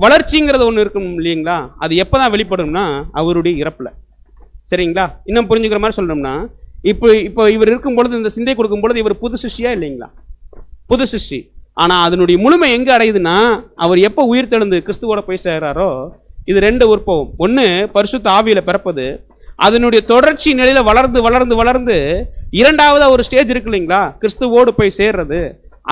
வளர்ச்சிங்கிறது ஒன்று இருக்கும் இல்லைங்களா. அது எப்போதான் வெளிப்படும்னா அவருடைய இறப்புல. சரிங்களா. இன்னும் புரிஞ்சுக்கிற மாதிரி சொல்லணும்னா இப்போ இவர் இருக்கும் பொழுது இந்த சிந்தை கொடுக்கும் பொழுது இவர் புது சிருஷ்டியா இல்லைங்களா, புது சிருஷ்டி. ஆனா அதனுடைய முழுமை எங்க அடையுதுன்னா அவர் எப்போ உயிர் தெழுந்து கிறிஸ்துவோட போய் சேர்றாரோ. இது 2 உற்பவம். ஒன்று பரிசுத்த ஆவியில பிறப்பது, அதனுடைய தொடர்ச்சி நிலையில வளர்ந்து வளர்ந்து வளர்ந்து 2வது ஒரு ஸ்டேஜ் இருக்கு இல்லைங்களா, கிறிஸ்துவோடு போய் சேர்றது.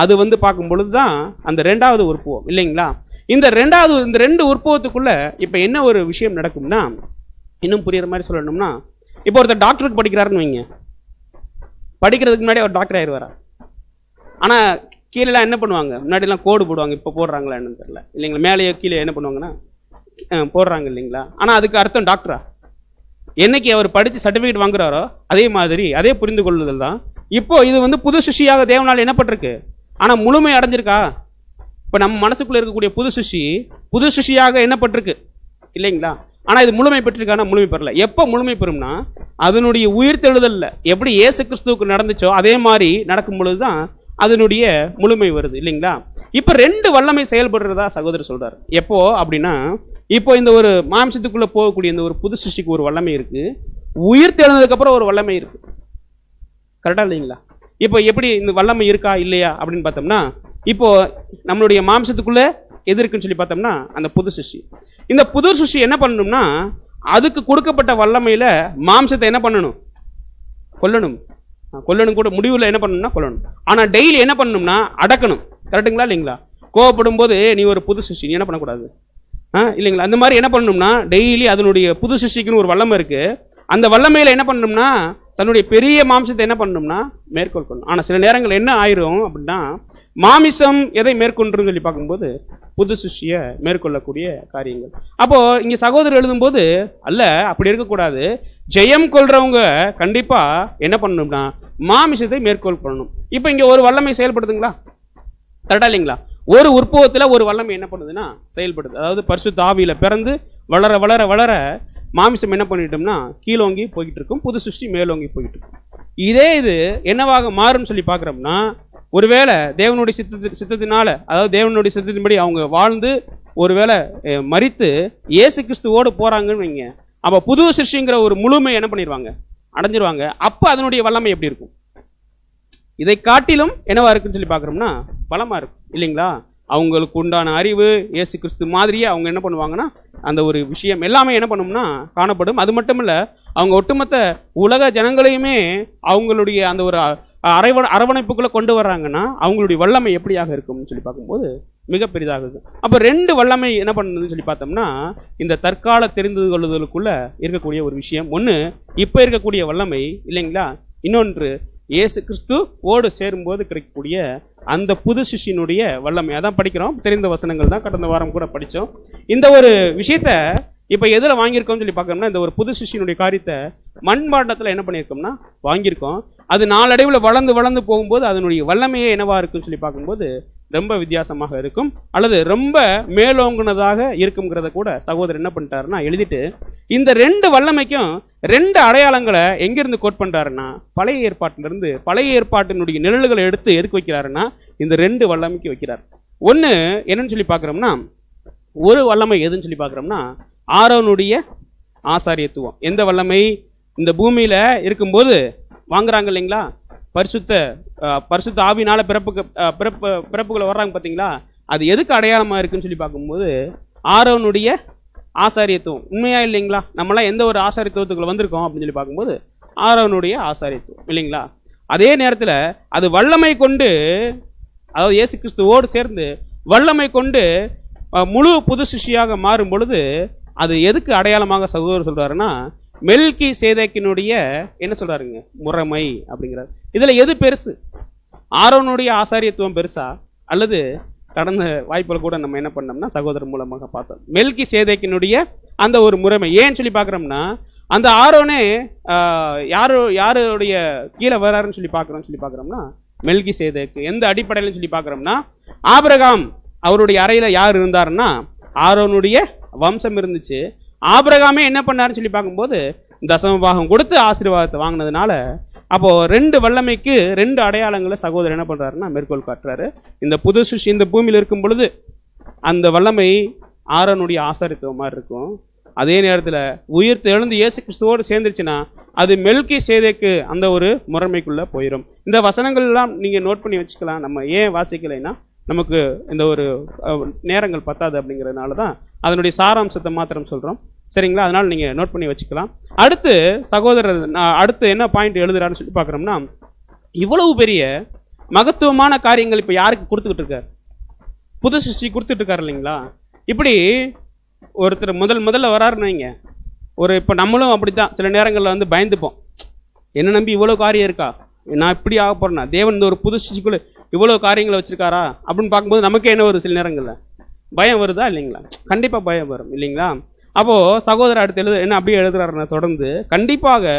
அது வந்து பார்க்கும் பொழுதுதான் அந்த 2வது உற்பவம் இல்லைங்களா. இந்த 2 உற்பவத்துக்குள்ள இப்ப என்ன ஒரு விஷயம் நடக்கும்னா இன்னும் புரியுற மாதிரி சொல்லணும்னா இப்போ ஒருத்தர் டாக்டருக்கு படிக்கிறாருன்னு வைங்க, படிக்கிறதுக்கு முன்னாடி அவர் டாக்டர் ஆயிடுவாரா? ஆனா கீழே என்ன பண்ணுவாங்க, முன்னாடி எல்லாம் கோடு போடுவாங்க, இப்ப போடுறாங்களா என்னன்னு தெரியல இல்லைங்களா. மேலேயே கீழே என்ன பண்ணுவாங்கன்னா போடுறாங்க இல்லைங்களா. ஆனா அதுக்கு அர்த்தம் டாக்டரா? என்னைக்கு அவர் படிச்சு சர்டிபிகேட் வாங்குறாரோ அதே மாதிரி அதே புரிந்து கொள்ளுதல் தான். இப்போ இது வந்து புது சிருஷ்டியாக தேவனால் என்னப்பட்டிருக்கு, ஆனா முழுமை அடைஞ்சிருக்கா? இப்ப நம்ம மனசுக்குள்ள இருக்கக்கூடிய புது சிருஷ்டியாக என்னப்பட்டிருக்கு இல்லைங்களா. ஆனா இது முழுமை பெற்றிருக்கானா? முழுமை பெறல. எப்ப முழுமை பெறும்னா அதனுடைய உயிர் தெழுதல்ல எப்படி இயேசு கிறிஸ்துவுக்கு நடந்துச்சோ அதே மாதிரி நடக்கும் பொழுதுதான் அதனுடைய முழுமை வருது இல்லைங்களா? இப்ப ரெண்டு வல்லமை செயல்படுறதா சகோதரர் சொல்றாரு. எப்போ அப்படின்னா, இப்போ இந்த ஒரு மாம்சத்துக்குள்ள போகக்கூடிய இந்த ஒரு புது சிருஷ்டிக்கு ஒரு வல்லமை இருக்கு, உயிர் தெழுந்ததுக்கு அப்புறம் ஒரு வல்லமை இருக்கு. கரெக்டா இல்லைங்களா? இப்போ எப்படி இந்த வல்லமை இருக்கா இல்லையா அப்படின்னு பார்த்தோம்னா, இப்போ நம்மளுடைய மாம்சத்துக்குள்ள எது இருக்குன்னு சொல்லி பார்த்தோம்னா அந்த புது சிருஷ்டி. இந்த புது சிருஷ்டி என்ன பண்ணணும்னா, அதுக்கு கொடுக்கப்பட்ட வல்லமையில மாம்சத்தை என்ன பண்ணணும்? கொல்லணும். கொல்லணும் கூட முடிவில் என்ன பண்ணணும்னா கொல்லணும். ஆனா டெய்லி என்ன பண்ணணும்னா அடக்கணும். கரெக்டுங்களா இல்லைங்களா? கோவப்படும் போது நீ ஒரு புது சிருஷ்டி, நீ என்ன பண்ணக்கூடாது இல்லைங்களா? அந்த மாதிரி என்ன பண்ணணும்னா டெய்லி அதனுடைய புது சிருஷ்டிக்குன்னு ஒரு வல்லமை இருக்கு. அந்த வல்லமையில என்ன பண்ணணும்னா தன்னுடைய பெரிய மாம்சத்தை என்ன பண்ணணும்னா மேற்கொள் பண்ணணும். ஆனா சில நேரங்கள் என்ன ஆயிரும் அப்படின்னா, மாமிசம் எதை மேற்கொண்டுன்னு சொல்லி பார்க்கும்போது புது சிருஷ்டியை மேற்கொள்ளக்கூடிய காரியங்கள். அப்போ இங்க சகோதரர் எழுதும்போது அல்ல, அப்படி இருக்கக்கூடாது. ஜெயம் கொள்றவங்க கண்டிப்பா என்ன பண்ணணும்னா மாமிசத்தை மேற்கொள் பண்ணணும். இப்ப இங்க ஒரு வல்லமை செயல்படுதுங்களா? கரெக்டா இல்லைங்களா? ஒரு உற்பவத்துல ஒரு வல்லமை என்ன பண்ணுதுன்னா செயல்படுது. அதாவது பரிசுத்த ஆவியில பிறந்து வளர வளர வளர மாமிசம் என்ன பண்ணிட்டோம்னா கீழோங்கி போய்கிட்டு இருக்கும், புது சிருஷ்டி மேலோங்கி போய்கிட்டு இருக்கும். இதே இது என்னவாக மாறும்னு சொல்லி பார்க்குறோம்னா, ஒருவேளை தேவனுடைய சித்தத்தினால, அதாவது தேவனுடைய சித்தத்தின்படி அவங்க வாழ்ந்து ஒருவேளை மரித்து இயேசு கிறிஸ்துவோடு போறாங்கன்னு வைங்க, அப்ப புது சிருஷ்டிங்கிற ஒரு முழுமை என்ன பண்ணிடுவாங்க? அடைஞ்சிருவாங்க. அப்ப அதனுடைய வல்லமை எப்படி இருக்கும்? இதை காட்டிலும் என்னவா இருக்குன்னு சொல்லி பார்க்குறோம்னா பலமா இருக்கும் இல்லைங்களா? அவங்களுக்கு உண்டான அறிவு இயேசு கிறிஸ்து மாதிரியே அவங்க என்ன பண்ணுவாங்கன்னா அந்த ஒரு விஷயம் எல்லாமே என்ன பண்ணும்னா காணப்படும். அது மட்டும் இல்ல, அவங்க ஒட்டுமொத்த உலக ஜனங்களையுமே அவங்களுடைய அந்த ஒரு அரவணைப்புக்குள்ள கொண்டு வர்றாங்கன்னா அவங்களுடைய வல்லமை எப்படியாக இருக்கும்னு சொல்லி பார்க்கும்போது மிக பெரிதாக இருக்கும். அப்ப ரெண்டு வல்லமை என்ன பண்ணுதுன்னு சொல்லி பார்த்தோம்னா, இந்த தற்கால தெரிந்து கொள்ளுதலுக்குள்ள இருக்கக்கூடிய ஒரு விஷயம் ஒண்ணு இப்ப இருக்கக்கூடிய வல்லமை இல்லைங்களா? இன்னொன்று இயேசு கிறிஸ்து ஓடு சேரும்போது கிடைக்கக்கூடிய அந்த புது சிஷ்யனுடைய வல்லமை. அதான் படிக்கிறோம், தெரிந்த வசனங்கள் தான் கடந்த வாரம் கூட படித்தோம். இந்த ஒரு விஷயத்த இப்போ எதில் வாங்கியிருக்கோம்னு சொல்லி பார்க்கணும்னா, இந்த ஒரு புது சிஷ்யனுடைய காரியத்தை மண்பாண்டத்தில் என்ன பண்ணியிருக்கோம்னா வாங்கியிருக்கோம். அது நாளடைவில் வளர்ந்து வளர்ந்து போகும்போது அதனுடைய வல்லமையே என்னவா இருக்குன்னு சொல்லி பார்க்கும்போது ரொம்ப வித்தியாசமாக இருக்கும், அல்லது ரொம்ப மேலோங்குனதாக இருக்குங்கிறத கூட சகோதரர் என்ன பண்ணிட்டாருன்னா எழுதிட்டு, இந்த ரெண்டு வல்லமைக்கும் ரெண்டு அடையாளங்களை எங்கிருந்து கோட் பண்றாருன்னா பழைய ஏற்பாட்டிலிருந்து, பழைய ஏற்பாட்டினுடைய நிழல்களை எடுத்து எதுக்கு வைக்கிறாருன்னா இந்த ரெண்டு வல்லமைக்கு வைக்கிறார். ஒன்று என்னன்னு சொல்லி பார்க்குறோம்னா, ஒரு வல்லமை எதுன்னு சொல்லி பார்க்குறோம்னா ஆரோனுடைய ஆசாரியத்துவம். எந்த வல்லமை? இந்த பூமியில இருக்கும்போது வாங்குறாங்க இல்லைங்களா, பரிசுத்த ஆவினால பிறப்புகளை வர்றாங்க பார்த்தீங்களா, அது எதுக்கு அடையாளமா இருக்குன்னு சொல்லி பார்க்கும்போது ஆரோனுடைய ஆசாரியத்துவம். உண்மையா இல்லைங்களா? நம்மளாம் எந்த ஒரு ஆசாரியத்துவத்துக்குள்ள வந்திருக்கோம் அப்படின்னு சொல்லி பார்க்கும்போது ஆரோனுடைய ஆசாரியத்துவம் இல்லைங்களா? அதே நேரத்தில் அது வல்லமை கொண்டு, அதாவது இயேசு கிறிஸ்துவோடு சேர்ந்து வல்லமை கொண்டு முழு புது சிஷ்டியாக மாறும் பொழுது அது எதுக்கு அடையாளமாக சகோதரர் சொல்றாருன்னா மெல்கி சேதேக்கினுடைய என்ன சொல்றாருங்க முறைமை அப்படிங்கிறார். இதுல எது பெருசு? ஆரோனுடைய ஆசாரியத்துவம் பெருசா, அல்லது கடந்த வாய்ப்புகள் கூட நம்ம என்ன பண்ணோம்னா சகோதரர் மூலமாக பார்த்தோம் மெல்கி சேதேக்கினுடைய அந்த ஒரு முறைமை. ஏன்னு சொல்லி பார்க்குறோம்னா, அந்த ஆரோனே யாருடைய கீழே வராருன்னு சொல்லி பார்க்குறோம்னா மெல்கி சேதேக்கு. எந்த அடிப்படையில்னு சொல்லி பார்க்குறோம்னா, ஆபிரகாம் அவருடைய அறையில யார் இருந்தாருன்னா ஆரோனுடைய வம்சம் இருந்துச்சு. ஆபிரகாமே என்ன பண்ணாருன்னு சொல்லி பார்க்கும்போது தசம பாகம் கொடுத்து ஆசீர்வாதத்தை வாங்கினதுனால, அப்போ ரெண்டு வல்லமைக்கு ரெண்டு அடையாளங்களை சகோதரர் என்ன பண்றாருன்னா மேற்கோள் காட்டுறாரு. இந்த புது சிருஷ்டி இந்த பூமியில் இருக்கும் பொழுது அந்த வல்லமை ஆரோனுடைய ஆசாரித்துவமா இருக்கும். அதே நேரத்தில் உயிர் தெழுந்து இயேசு கிறிஸ்துவோடு சேர்ந்துருச்சுன்னா அது மெல்கி சேதேக்கு அந்த ஒரு முறைமைக்குள்ள போயிடும். இந்த வசனங்கள் எல்லாம் நீங்க நோட் பண்ணி வச்சுக்கலாம். நம்ம ஏன் வாசிக்கலைன்னா நமக்கு இந்த ஒரு நேரங்கள் பத்தாது அப்படிங்கிறதுனால தான் அதனுடைய சாராம்சத்தை மாத்திரம் சொல்றோம். சரிங்களா? அதனால நீங்க நோட் பண்ணி வச்சுக்கலாம். அடுத்து சகோதரர் அடுத்து என்ன பாயிண்ட் எழுதுறாருன்னு சொல்லி பார்க்குறோம்னா, இவ்வளவு பெரிய மகத்துவமான காரியங்கள் இப்போ யாருக்கு கொடுத்துக்கிட்டு இருக்காரு? புது சிருஷ்டி கொடுத்துட்டு இருக்காரு இல்லைங்களா? இப்படி ஒருத்தர் முதல்ல வராருன்னு வைங்க, ஒரு இப்போ நம்மளும் அப்படித்தான் சில நேரங்களில் வந்து பயந்துப்போம். என்ன நம்பி இவ்வளோ காரியம் இருக்கா, நான் இப்படி ஆக போறேன்னா, தேவன் இந்த ஒரு புது சிருஷ்டிக்குள்ள இவ்வளோ காரியங்களை வச்சிருக்காரா அப்படின்னு பார்க்கும்போது நமக்கே என்ன ஒரு சில நேரங்களில் பயம் வருதா இல்லைங்களா? கண்டிப்பாக பயம் வரும் இல்லைங்களா? அப்போ சகோதரர் அடுத்து என்ன அப்படியே எழுதுறாருன்னா தொடர்ந்து கண்டிப்பாக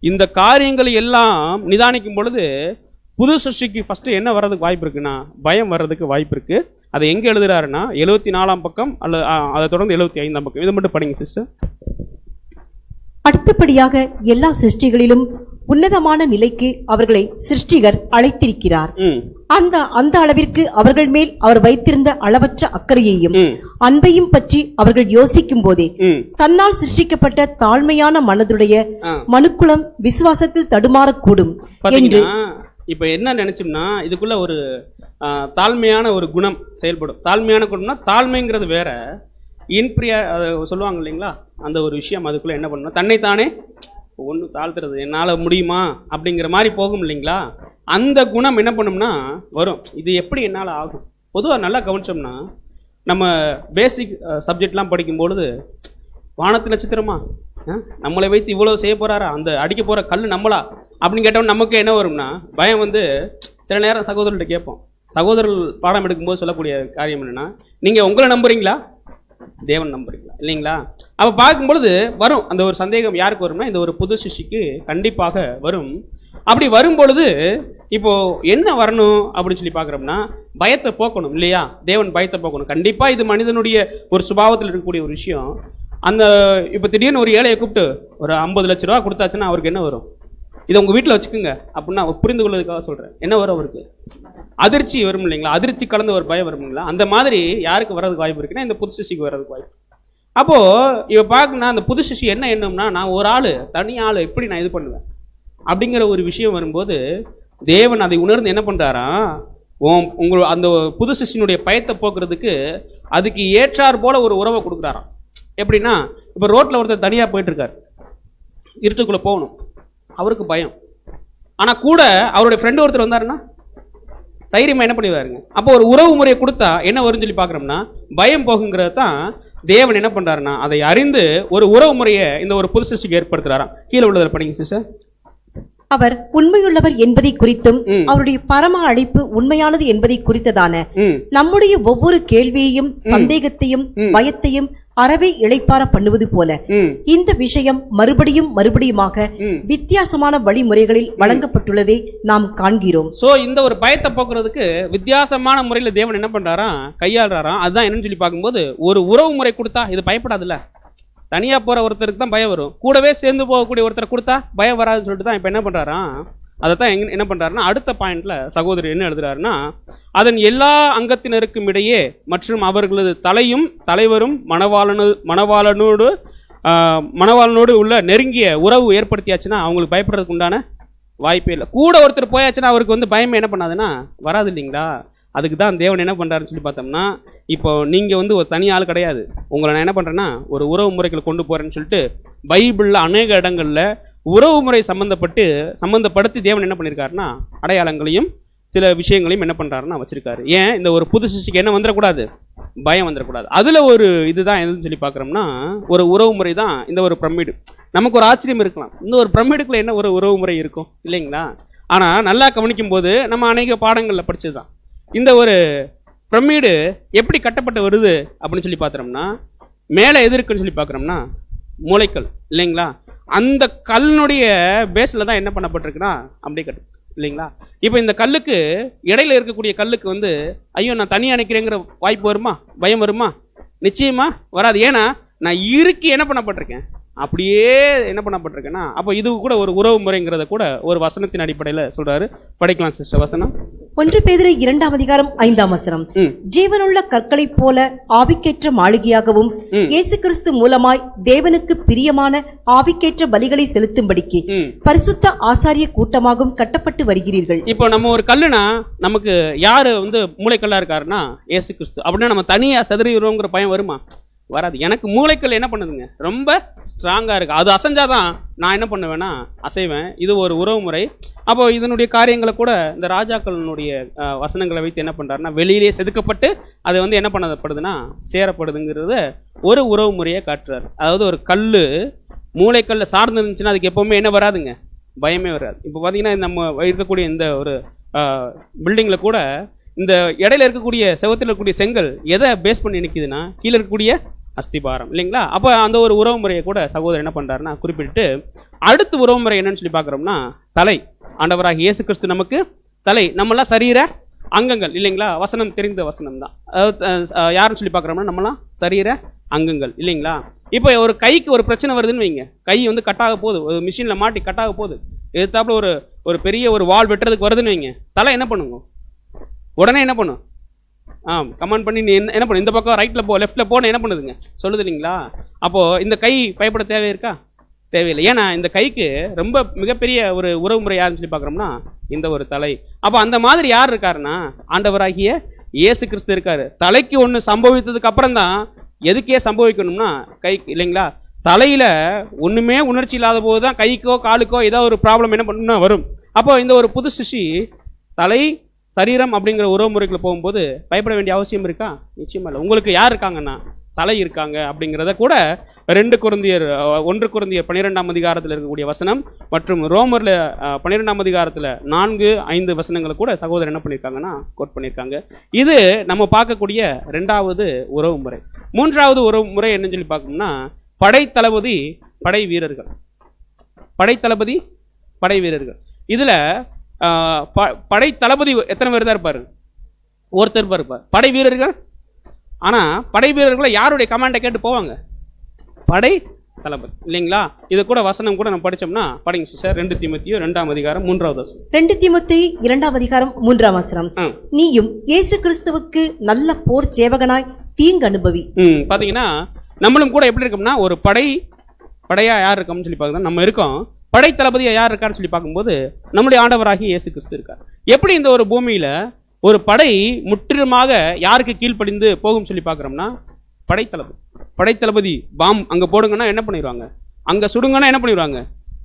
இந்த காரியங்களை எல்லாம் நிதானிக்கும் பொழுது புது சிருஷ்டிக்கு ஃபர்ஸ்ட் என்ன வர்றதுக்கு வாய்ப்பு இருக்குன்னா பயம் வர்றதுக்கு வாய்ப்பு இருக்கு. அதை எங்க எழுதுறாருன்னா 74ஆம் பக்கம் அல்லது அதை தொடர்ந்து 75ஆம் பக்கம். இதை மட்டும் படிங்க சிஸ்டர். அடுத்தபடியாக எல்லா சிருஷ்டிகளிலும் உன்னதமான நிலைக்கு அவர்களை சிருஷ்டிகர் அழைத்திருக்கிறார். ம் அந்த அளவிற்கு அவர்கள் மேல் அவர் வைத்திருந்த அளவற்ற அக்கறையையும் அன்பையும் பற்றி அவர்கள் யோசிக்கும் போதே ம் தன்னால் சிருஷ்டிக்கப்பட்ட தாழ்மையான மனதுடைய மனுக்குலம் விசுவாசத்தில் தடுமாறக்கூடும் என்று பாத்தீங்கன்னா இப்ப என்ன நினைச்சோம்னா இதுக்குள்ள ஒரு தாழ்மையான ஒரு குணம் செயல்படும். தாழ்மையான குணம்னா தாழ்மைங்கிறது வேற, இன்பிரியா சொல்லுவாங்க இல்லைங்களா, அந்த ஒரு விஷயம் அதுக்குள்ள என்ன பண்ணணும், தன்னைத்தானே ஒன்று தாழ்த்துறது, என்னால் முடியுமா அப்படிங்கிற மாதிரி போகும் இல்லைங்களா. அந்த குணம் என்ன பண்ணும்னா வரும். இது எப்படி என்னால் ஆகும்? பொதுவாக நல்லா கவனிச்சோம்னா நம்ம பேசிக் சப்ஜெக்ட்லாம் படிக்கும்பொழுது வானத்து நட்சத்திரமா, நம்மளை வைத்து இவ்வளோ செய்ய போறாரா, அந்த அடிக்க போகிற கல் நம்மளா அப்படின்னு கேட்டோம். நமக்கு என்ன வரும்னா பயம் வந்து சில நேரம் சகோதரர்கிட்ட கேட்போம். சகோதரர்கள் பாடம் எடுக்கும்போது சொல்லக்கூடிய காரியம் என்னன்னா, நீங்கள் உங்களை நம்புறீங்களா, தேவன் நம்புறீங்களா இல்லைங்களா? அப்போ பார்க்கும்பொழுது வரும் அந்த ஒரு சந்தேகம். யாருக்கு வரும்னா இந்த ஒரு புது சிஷ்டிக்கு கண்டிப்பாக வரும். அப்படி வரும்பொழுது இப்போ என்ன வரணும் அப்படின்னு சொல்லி பார்க்குறோம்னா பயத்தை போக்கணும் இல்லையா? தேவன் பயத்தை போக்கணும். கண்டிப்பாக இது மனிதனுடைய ஒரு சுபாவத்தில் இருக்கக்கூடிய ஒரு விஷயம். அந்த இப்போ திடீர்னு ஒரு ஏழையை கூப்பிட்டு ஒரு 50 லட்ச ரூபா கொடுத்தாச்சுன்னா அவருக்கு என்ன வரும்? இதை உங்கள் வீட்டில் வச்சுக்கோங்க அப்படின்னா புரிந்து கொள்வதற்காக சொல்கிறேன். என்ன வரும் அவருக்கு? அதிர்ச்சி வரும் இல்லைங்களா? அதிர்ச்சி கலந்த ஒரு பயம் வரும் இல்லைங்களா? அந்த மாதிரி யாருக்கு வர்றதுக்கு வாய்ப்பு இருக்குன்னா இந்த புது சிஷ்டிக்கு வர்றதுக்கு வாய்ப்பு. அப்போது இவ பார்க்கணும்னா அந்த புது சிஷ்டி என்ன எண்ணம்னா, நான் ஒரு ஆள் தனி ஆள் எப்படி நான் இது பண்ணுவேன் அப்படிங்கிற ஒரு விஷயம் வரும்போது தேவன் அதை உணர்ந்து என்ன பண்ணுறாராம், உங்கள் அந்த புது சிஷ்டினுடைய பயத்தை போக்குறதுக்கு அதுக்கு ஏற்றார் போல ஒரு உறவை கொடுக்குறாராம். எப்படின்னா இப்போ ரோட்டில் ஒருத்தர் தனியாக போயிட்டு இருக்காரு, இருட்டுக்குள்ளே போகணும், அவருக்கு பயம். ஆனால் கூட அவருடைய ஃப்ரெண்டு ஒருத்தர் வந்தாருன்னா தைரியமாக என்ன பண்ணிடுவாருங்க. அப்போ ஒரு உறவு முறையை கொடுத்தா என்ன வரும்னு சொல்லி பார்க்குறோம்னா பயம் போகுங்கிறது தான் தேவன் என்ன பண்ணுறாருன்னா அதை அறிந்து ஒரு உறவு முறையை இந்த ஒரு புது சிஷ்டிக்கு ஏற்படுத்துறாராம். கீழே உள்ளதில் படிங்க சிஸ்டர். அவர் உண்மையுள்ளவர் என்பதை குறித்தும் அவருடைய பரம அழைப்பு உண்மையானது என்பதை குறித்ததான நம்முடைய ஒவ்வொரு கேள்வியையும் சந்தேகத்தையும் பயத்தையும் அறவே இளைப்பார பண்ணுவது போல இந்த விஷயம் மறுபடியும் மறுபடியுமாக வித்தியாசமான வழிமுறைகளில் வழங்கப்பட்டுள்ளதை நாம் காண்கிறோம். சோ இந்த ஒரு பயத்தை போக்குறதுக்கு வித்தியாசமான முறையில் தேவன் என்ன பண்றாராம், கையாளுறாராம். அதுதான் என்னன்னு சொல்லி பார்க்கும்போது ஒரு உறவு முறை கொடுத்தா இது பயப்படாதுல்ல. தனியா போற ஒருத்தருக்கு தான் பயம் வரும், கூடவே சேர்ந்து போகக்கூடிய ஒருத்தரை கொடுத்தா பயம் வராதுன்னு சொல்லிட்டு தான் இப்ப என்ன பண்றாராம். அதைத்தான் என்ன பண்றாருன்னா அடுத்த பாயிண்ட்ல சகோதரர் என்ன எழுதுறாருன்னா, அதன் எல்லா அங்கத்தினருக்கும் இடையே மற்றும் அவர்களது தலையும் தலைவரும் மணவாளனோடு உள்ள நெருங்கிய உறவு ஏற்படுத்தியாச்சுன்னா அவங்களுக்கு பயப்படுறதுக்கு உண்டான வாய்ப்பே இல்லை. கூட ஒருத்தர் போயாச்சுன்னா அவருக்கு வந்து பயம் என்ன பண்ணாதுன்னா வராது இல்லைங்களா? அதுக்கு தான் தேவன் என்ன பண்றாருன்னு சொல்லி பார்த்தோம்னா, இப்போ நீங்க வந்து ஒரு தனி ஆள் கிடையாது, உங்களை நான் என்ன பண்றேன்னா ஒரு உறவு முறைகளை கொண்டு போறேன்னு சொல்லிட்டு பைபிள்ல அநேக இடங்கள்ல உறவு முறை சம்பந்தப்படுத்தி தேவன் என்ன பண்ணியிருக்காருன்னா அடையாளங்களையும் சில விஷயங்களையும் என்ன பண்றாருன்னா வச்சிருக்காரு. ஏன் இந்த ஒரு புது சிஷ்டிக்கு என்ன வந்துடக்கூடாது, பயம் வந்துடக்கூடாது. அதுல ஒரு இதுதான் எதுன்னு சொல்லி பார்க்குறோம்னா ஒரு உறவு முறை தான் இந்த ஒரு பிரமிடு. நமக்கு ஒரு ஆச்சரியம் இருக்கலாம், இந்த ஒரு பிரமிடுக்குள்ள என்ன ஒரு உறவு முறை இருக்கும் இல்லைங்களா? ஆனா நல்லா கவனிக்கும் போது நம்ம அநேக பாடங்கள்ல படிச்சதுதான் இந்த ஒரு பிரமிடு எப்படி கட்டப்பட்டு வருது அப்படின்னு சொல்லி பார்த்தோம்னா மேலே எது இருக்குன்னு சொல்லி பார்க்குறோம்னா மூளைக்கல் இல்லைங்களா? அந்த கல்லுடைய பேஸில் தான் என்ன பண்ணப்பட்டிருக்குன்னா அப்படியே கட்டு இல்லைங்களா? இப்போ இந்த கல்லுக்கு இடையில இருக்கக்கூடிய கல்லுக்கு வந்து ஐயோ நான் தனியாக நினைக்கிறேங்கிற வாய்ப்பு வருமா, பயம் வருமா? நிச்சயமா வராது. ஏன்னா நான் இறுக்கி என்ன பண்ணப்பட்டிருக்கேன், அப்படியே என்ன பண்ணப்பட்டிருக்கேன்னா அப்போ இது கூட ஒரு உறவு முறைங்கிறத கூட ஒரு வசனத்தின் அடிப்படையில் சொல்றாரு. படிக்கலாம் சிஸ்டர் வசனம். 1 பேதுரு 2:5 ஜீவனுள்ள கற்களைப் போல ஆவிக்கேற்ற மாளிகையாகவும் இயேசு கிறிஸ்து மூலமாய் தேவனுக்கு பிரியமான ஆவிக்கேற்ற பலிகளை செலுத்தும்படிக்கு பரிசுத்த ஆசாரிய கூட்டமாகவும் கட்டப்பட்டு வருகிறீர்கள். இப்போ நம்ம ஒரு கல்லுனா நமக்கு யாரு வந்து மூளைக்கல்லா இருக்காருன்னா இயேசு கிறிஸ்து. அப்படின்னா நம்ம தனியா செதறிடுவோங்கிற பயம் வருமா? வராது. எனக்கு மூளைக்கல் என்ன பண்ணுதுங்க, ரொம்ப ஸ்ட்ராங்கா இருக்கு. அது அசைஞ்சாதான் நான் என்ன பண்ணுவேன்னா அசைவேன். இது ஒரு உறவு முறை. அப்போ இதனுடைய காரியங்களை கூட இந்த ராஜாக்களினுடைய வசனங்களை வைத்து என்ன பண்றாருன்னா வெளியிலே செதுக்கப்பட்டு அது வந்து என்ன பண்ணப்படுதுன்னா சேரப்படுதுங்கிறத ஒரு உறவு முறையை காட்டுறாரு. அதாவது ஒரு கல்லு மூளைக்கல்ல சார்ந்து இருந்துச்சுன்னா அதுக்கு எப்பவுமே என்ன வராதுங்க, பயமே வராது. இப்போ பார்த்தீங்கன்னா நம்ம இருக்கக்கூடிய இந்த ஒரு பில்டிங்ல கூட இந்த இடையில இருக்கக்கூடிய செவத்தில் இருக்கக்கூடிய செங்கல் எதை பேஸ் பண்ணி நிற்குதுன்னா கீழே இருக்கக்கூடிய அஸ்திபாரம் இல்லைங்களா? அப்போ அந்த ஒரு உறவு முறையை கூட சகோதரர் என்ன பண்றாருன்னா குறிப்பிட்டு அடுத்த உறவு முறை என்னன்னு சொல்லி பார்க்குறோம்னா தலை. ஆண்டவராக இயேசு கிறிஸ்து நமக்கு தலை, நம்மளாம் சரீர அங்கங்கள் இல்லைங்களா? வசனம் தெரிந்த வசனம் தான். யாருன்னு சொல்லி பார்க்குறோம்னா நம்மளாம் சரீர அங்கங்கள் இல்லைங்களா? இப்போ ஒரு கைக்கு ஒரு பிரச்சனை வருதுன்னு வைங்க, கை வந்து கட்டாக போகுது, ஒரு மிஷினில் மாட்டி கட்டாக போகுது, எதிர்த்தாப்புல ஒரு ஒரு பெரிய ஒரு வால் வெட்டுறதுக்கு வருதுன்னு வைங்க, தலை என்ன பண்ணுங்க? உடனே என்ன பண்ணும்? கமெண்ட் பண்ணி நீ என்ன பண்ணு, இந்த பக்கம் ரைட்ல போ லெஃப்ட்ல போன்னு என்ன பண்ணுதுங்க, சொல்லுது இல்லைங்களா? அப்போ இந்த கை பயப்பட தேவை இருக்கா? தேவையில்லை. ஏன்னா இந்த கைக்கு ரொம்ப மிகப்பெரிய ஒரு உறவு முறை யாருன்னு சொல்லி பார்க்குறோம்னா இந்த ஒரு தலை. அப்போ அந்த மாதிரி யார் இருக்காருன்னா ஆண்டவராகிய இயேசு கிறிஸ்து இருக்காரு. தலைக்கு ஒன்று சம்பவித்ததுக்கு அப்புறம் தான் எதுக்கே சம்பவிக்கணும்னா கைக்கு, இல்லைங்களா? தலையில ஒண்ணுமே உணர்ச்சி இல்லாத போது தான் கைக்கோ காலுக்கோ ஏதோ ஒரு ப்ராப்ளம் என்ன பண்ணணும்னா வரும். அப்போ இந்த ஒரு புது சிருஷ்டி தலை சரீரம் அப்படிங்கிற உறவு முறைக்குள்ள போகும்போது பயப்பட வேண்டிய அவசியம் இருக்கா? நிச்சயமா இல்லை. உங்களுக்கு யார் இருக்காங்கன்னா தலை இருக்காங்க அப்படிங்கிறத கூட 1 கொரிந்தியர் 12ஆம் அதிகாரத்தில் இருக்கக்கூடிய வசனம் மற்றும் ரோமர்ல 12ஆம் அதிகாரத்தில் 4-5 வசனங்களை கூட சகோதரர் என்ன பண்ணியிருக்காங்கன்னா கோட் பண்ணியிருக்காங்க. இது நம்ம பார்க்கக்கூடிய 2வது உறவு முறை. 3வது உறவு முறை என்னன்னு சொல்லி பார்க்கணும்னா படைத்தளபதி படை வீரர்கள். படைத்தளபதி படை வீரர்கள். இதுல படைத்தளபதி எத்தனை பேர் தான் இருப்பாரு? ஒருத்தர் இருப்பார். படை வீரர்கள், ஆனா படை வீரர்களை யாருடைய கமாண்டை கேட்டு போவாங்க? படை தளபதி, இல்லைங்களா? இது கூட வசனம் கூட நம்ம படிச்சோம்னா படிங்க சிஸ்டர். 2 தீமோத்தேயு 2ஆம் அதிகாரம் 3வது வசனம். 2 தீமோத்தேயு 2ஆம் அதிகாரம் 3ஆம் வசனம். நீயும் இயேசு கிறிஸ்துவுக்கு நல்ல போர் சேவகனாய் தீங்கு அனுபவி. பாத்தீங்கன்னா நம்மளும் கூட எப்படி இருக்கோம்னா ஒரு படையா யார் இருக்கோம்னு சொல்லி பார்க்கணும். நம்ம இருக்கோம். படை தளபதியா யார் இருக்காருன்னு சொல்லி பார்க்கும்போது நம்முடைய ஆண்டவராகிய இயேசு கிறிஸ்து இருக்கார். எப்படி இந்த ஒரு பூமியில ஒரு படை முற்றிலுமாக யாருக்கு கீழ்ப்படிந்து போகும் சொல்லி பார்க்குறோம்னா படைத்தளபதி. படைத்தளபதி பாம் அங்க போடுங்கன்னா என்ன பண்ணிடுவாங்க? அங்க சுடுங்கன்னா என்ன பண்ணிடுவாங்க?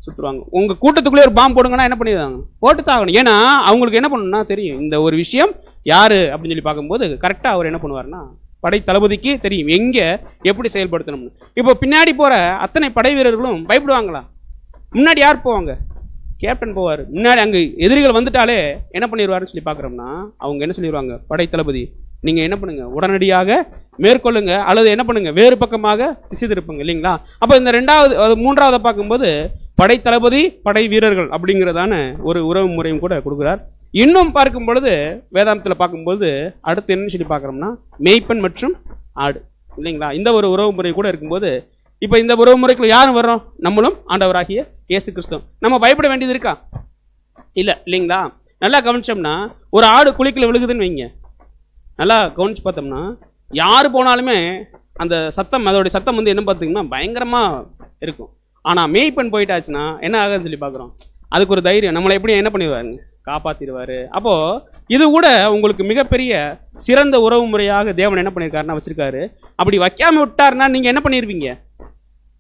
சுட்டுருவாங்க. உங்க கூட்டத்துக்குள்ளே ஒரு பாம் போடுங்கன்னா என்ன பண்ணிடுவாங்க? போட்டுத்தான் ஆகணும். ஏன்னா அவங்களுக்கு என்ன பண்ணணும்னா தெரியும் இந்த ஒரு விஷயம் யாரு அப்படின்னு சொல்லி பார்க்கும்போது கரெக்டா அவர் என்ன பண்ணுவார்னா படை தளபதிக்கு தெரியும் எங்க எப்படி செயல்படுத்தணும்னு. இப்போ பின்னாடி போற அத்தனை படை வீரர்களும் பயப்படுவாங்களா? முன்னாடி யார் போவாங்க? கேப்டன் போவார். முன்னாடி அங்க எதிரிகள் வந்துட்டாலே என்ன பண்ணிடுவாருன்னு சொல்லி பார்க்குறோம்னா அவங்க என்ன சொல்லிடுவாங்க? படை தளபதி நீங்க என்ன பண்ணுங்க, உடனடியாக மேற்கொள்ளுங்க, அல்லது என்ன பண்ணுங்க, வேறு பக்கமாக திசை திருப்புங்க, இல்லைங்களா? அப்ப இந்த 3வது பார்க்கும்போது படை தளபதி படை வீரர்கள் அப்படிங்கிறதான ஒரு உறவு முறையும் கூட கொடுக்குறார். இன்னும் பார்க்கும் பொழுது வேதாந்தத்தில் பார்க்கும்போது அடுத்து என்னன்னு சொல்லி பார்க்குறோம்னா மேய்ப்பன் மற்றும் ஆடு, இல்லைங்களா? இந்த ஒரு உறவு முறை கூட இருக்கும்போது இப்போ இந்த உறவு முறைக்குள்ள யாரும் வர்றோம்? நம்மளும் ஆண்டவராகிய இயேசு கிறிஸ்து. நம்ம பயப்பட வேண்டியது இருக்கா? இல்லை, இல்லைங்களா? நல்லா கவனிச்சோம்னா ஒரு ஆடு குழிக்குள்ள விழுகுதுன்னு வைங்க, நல்லா கவனிச்சு பார்த்தோம்னா யார் போனாலுமே அந்த சத்தம், அதோடைய சத்தம் வந்து என்ன பார்த்தீங்கன்னா பயங்கரமா இருக்கும். ஆனால் மேய்ப்பன் போயிட்டாச்சுன்னா என்ன ஆகுதுன்னு சொல்லி பார்க்குறோம். அதுக்கு ஒரு தைரியம், நம்மளை எப்படி என்ன பண்ணிடுவாருங்க, காப்பாற்றிடுவாரு. அப்போ இது கூட உங்களுக்கு மிகப்பெரிய சிறந்த உறவு முறையாக தேவன் என்ன பண்ணியிருக்காருன்னா வச்சிருக்காரு. அப்படி வைக்காம விட்டாருன்னா நீங்க என்ன பண்ணிடுவீங்க?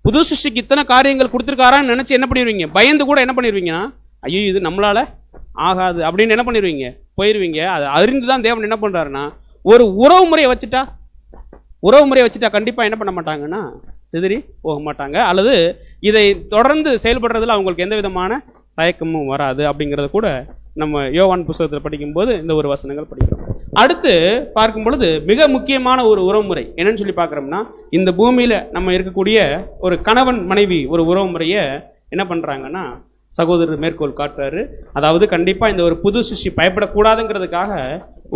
புது சிருஷ்டிக்கு இத்தனை காரியங்கள் கொடுத்துருக்காரான்னு நினைச்சு என்ன பண்ணிடுவீங்க? பயந்து கூட என்ன பண்ணிடுவீங்கன்னா ஐயோ இது நம்மளால ஆகாது அப்படின்னு என்ன பண்ணிடுவீங்க? போயிடுவீங்க. அது அறிந்துதான் தேவன் என்ன பண்றாருன்னா ஒரு உறவு முறையை வச்சுட்டா கண்டிப்பா என்ன பண்ண மாட்டாங்கன்னா சிதறி போக மாட்டாங்க, அல்லது இதை தொடர்ந்து செயல்படுறதுல அவங்களுக்கு எந்த விதமான தயக்கமும் வராது. அப்படிங்கிறத கூட நம்ம யோவான் புத்தகத்தில் படிக்கும்போது இந்த ஒரு வசனங்கள் படிக்கிறோம். அடுத்து பார்க்கும் பொழுது மிக முக்கியமான ஒரு உறவு முறை என்னன்னு சொல்லி பார்க்குறோம்னா இந்த பூமியில நம்ம இருக்கக்கூடிய ஒரு கணவன் மனைவி ஒரு உறவு முறையை என்ன பண்றாங்கன்னா சகோதரர் மேற்கோள் காட்டுறாரு. அதாவது கண்டிப்பா இந்த ஒரு புது சிருஷ்டி பயப்படக்கூடாதுங்கிறதுக்காக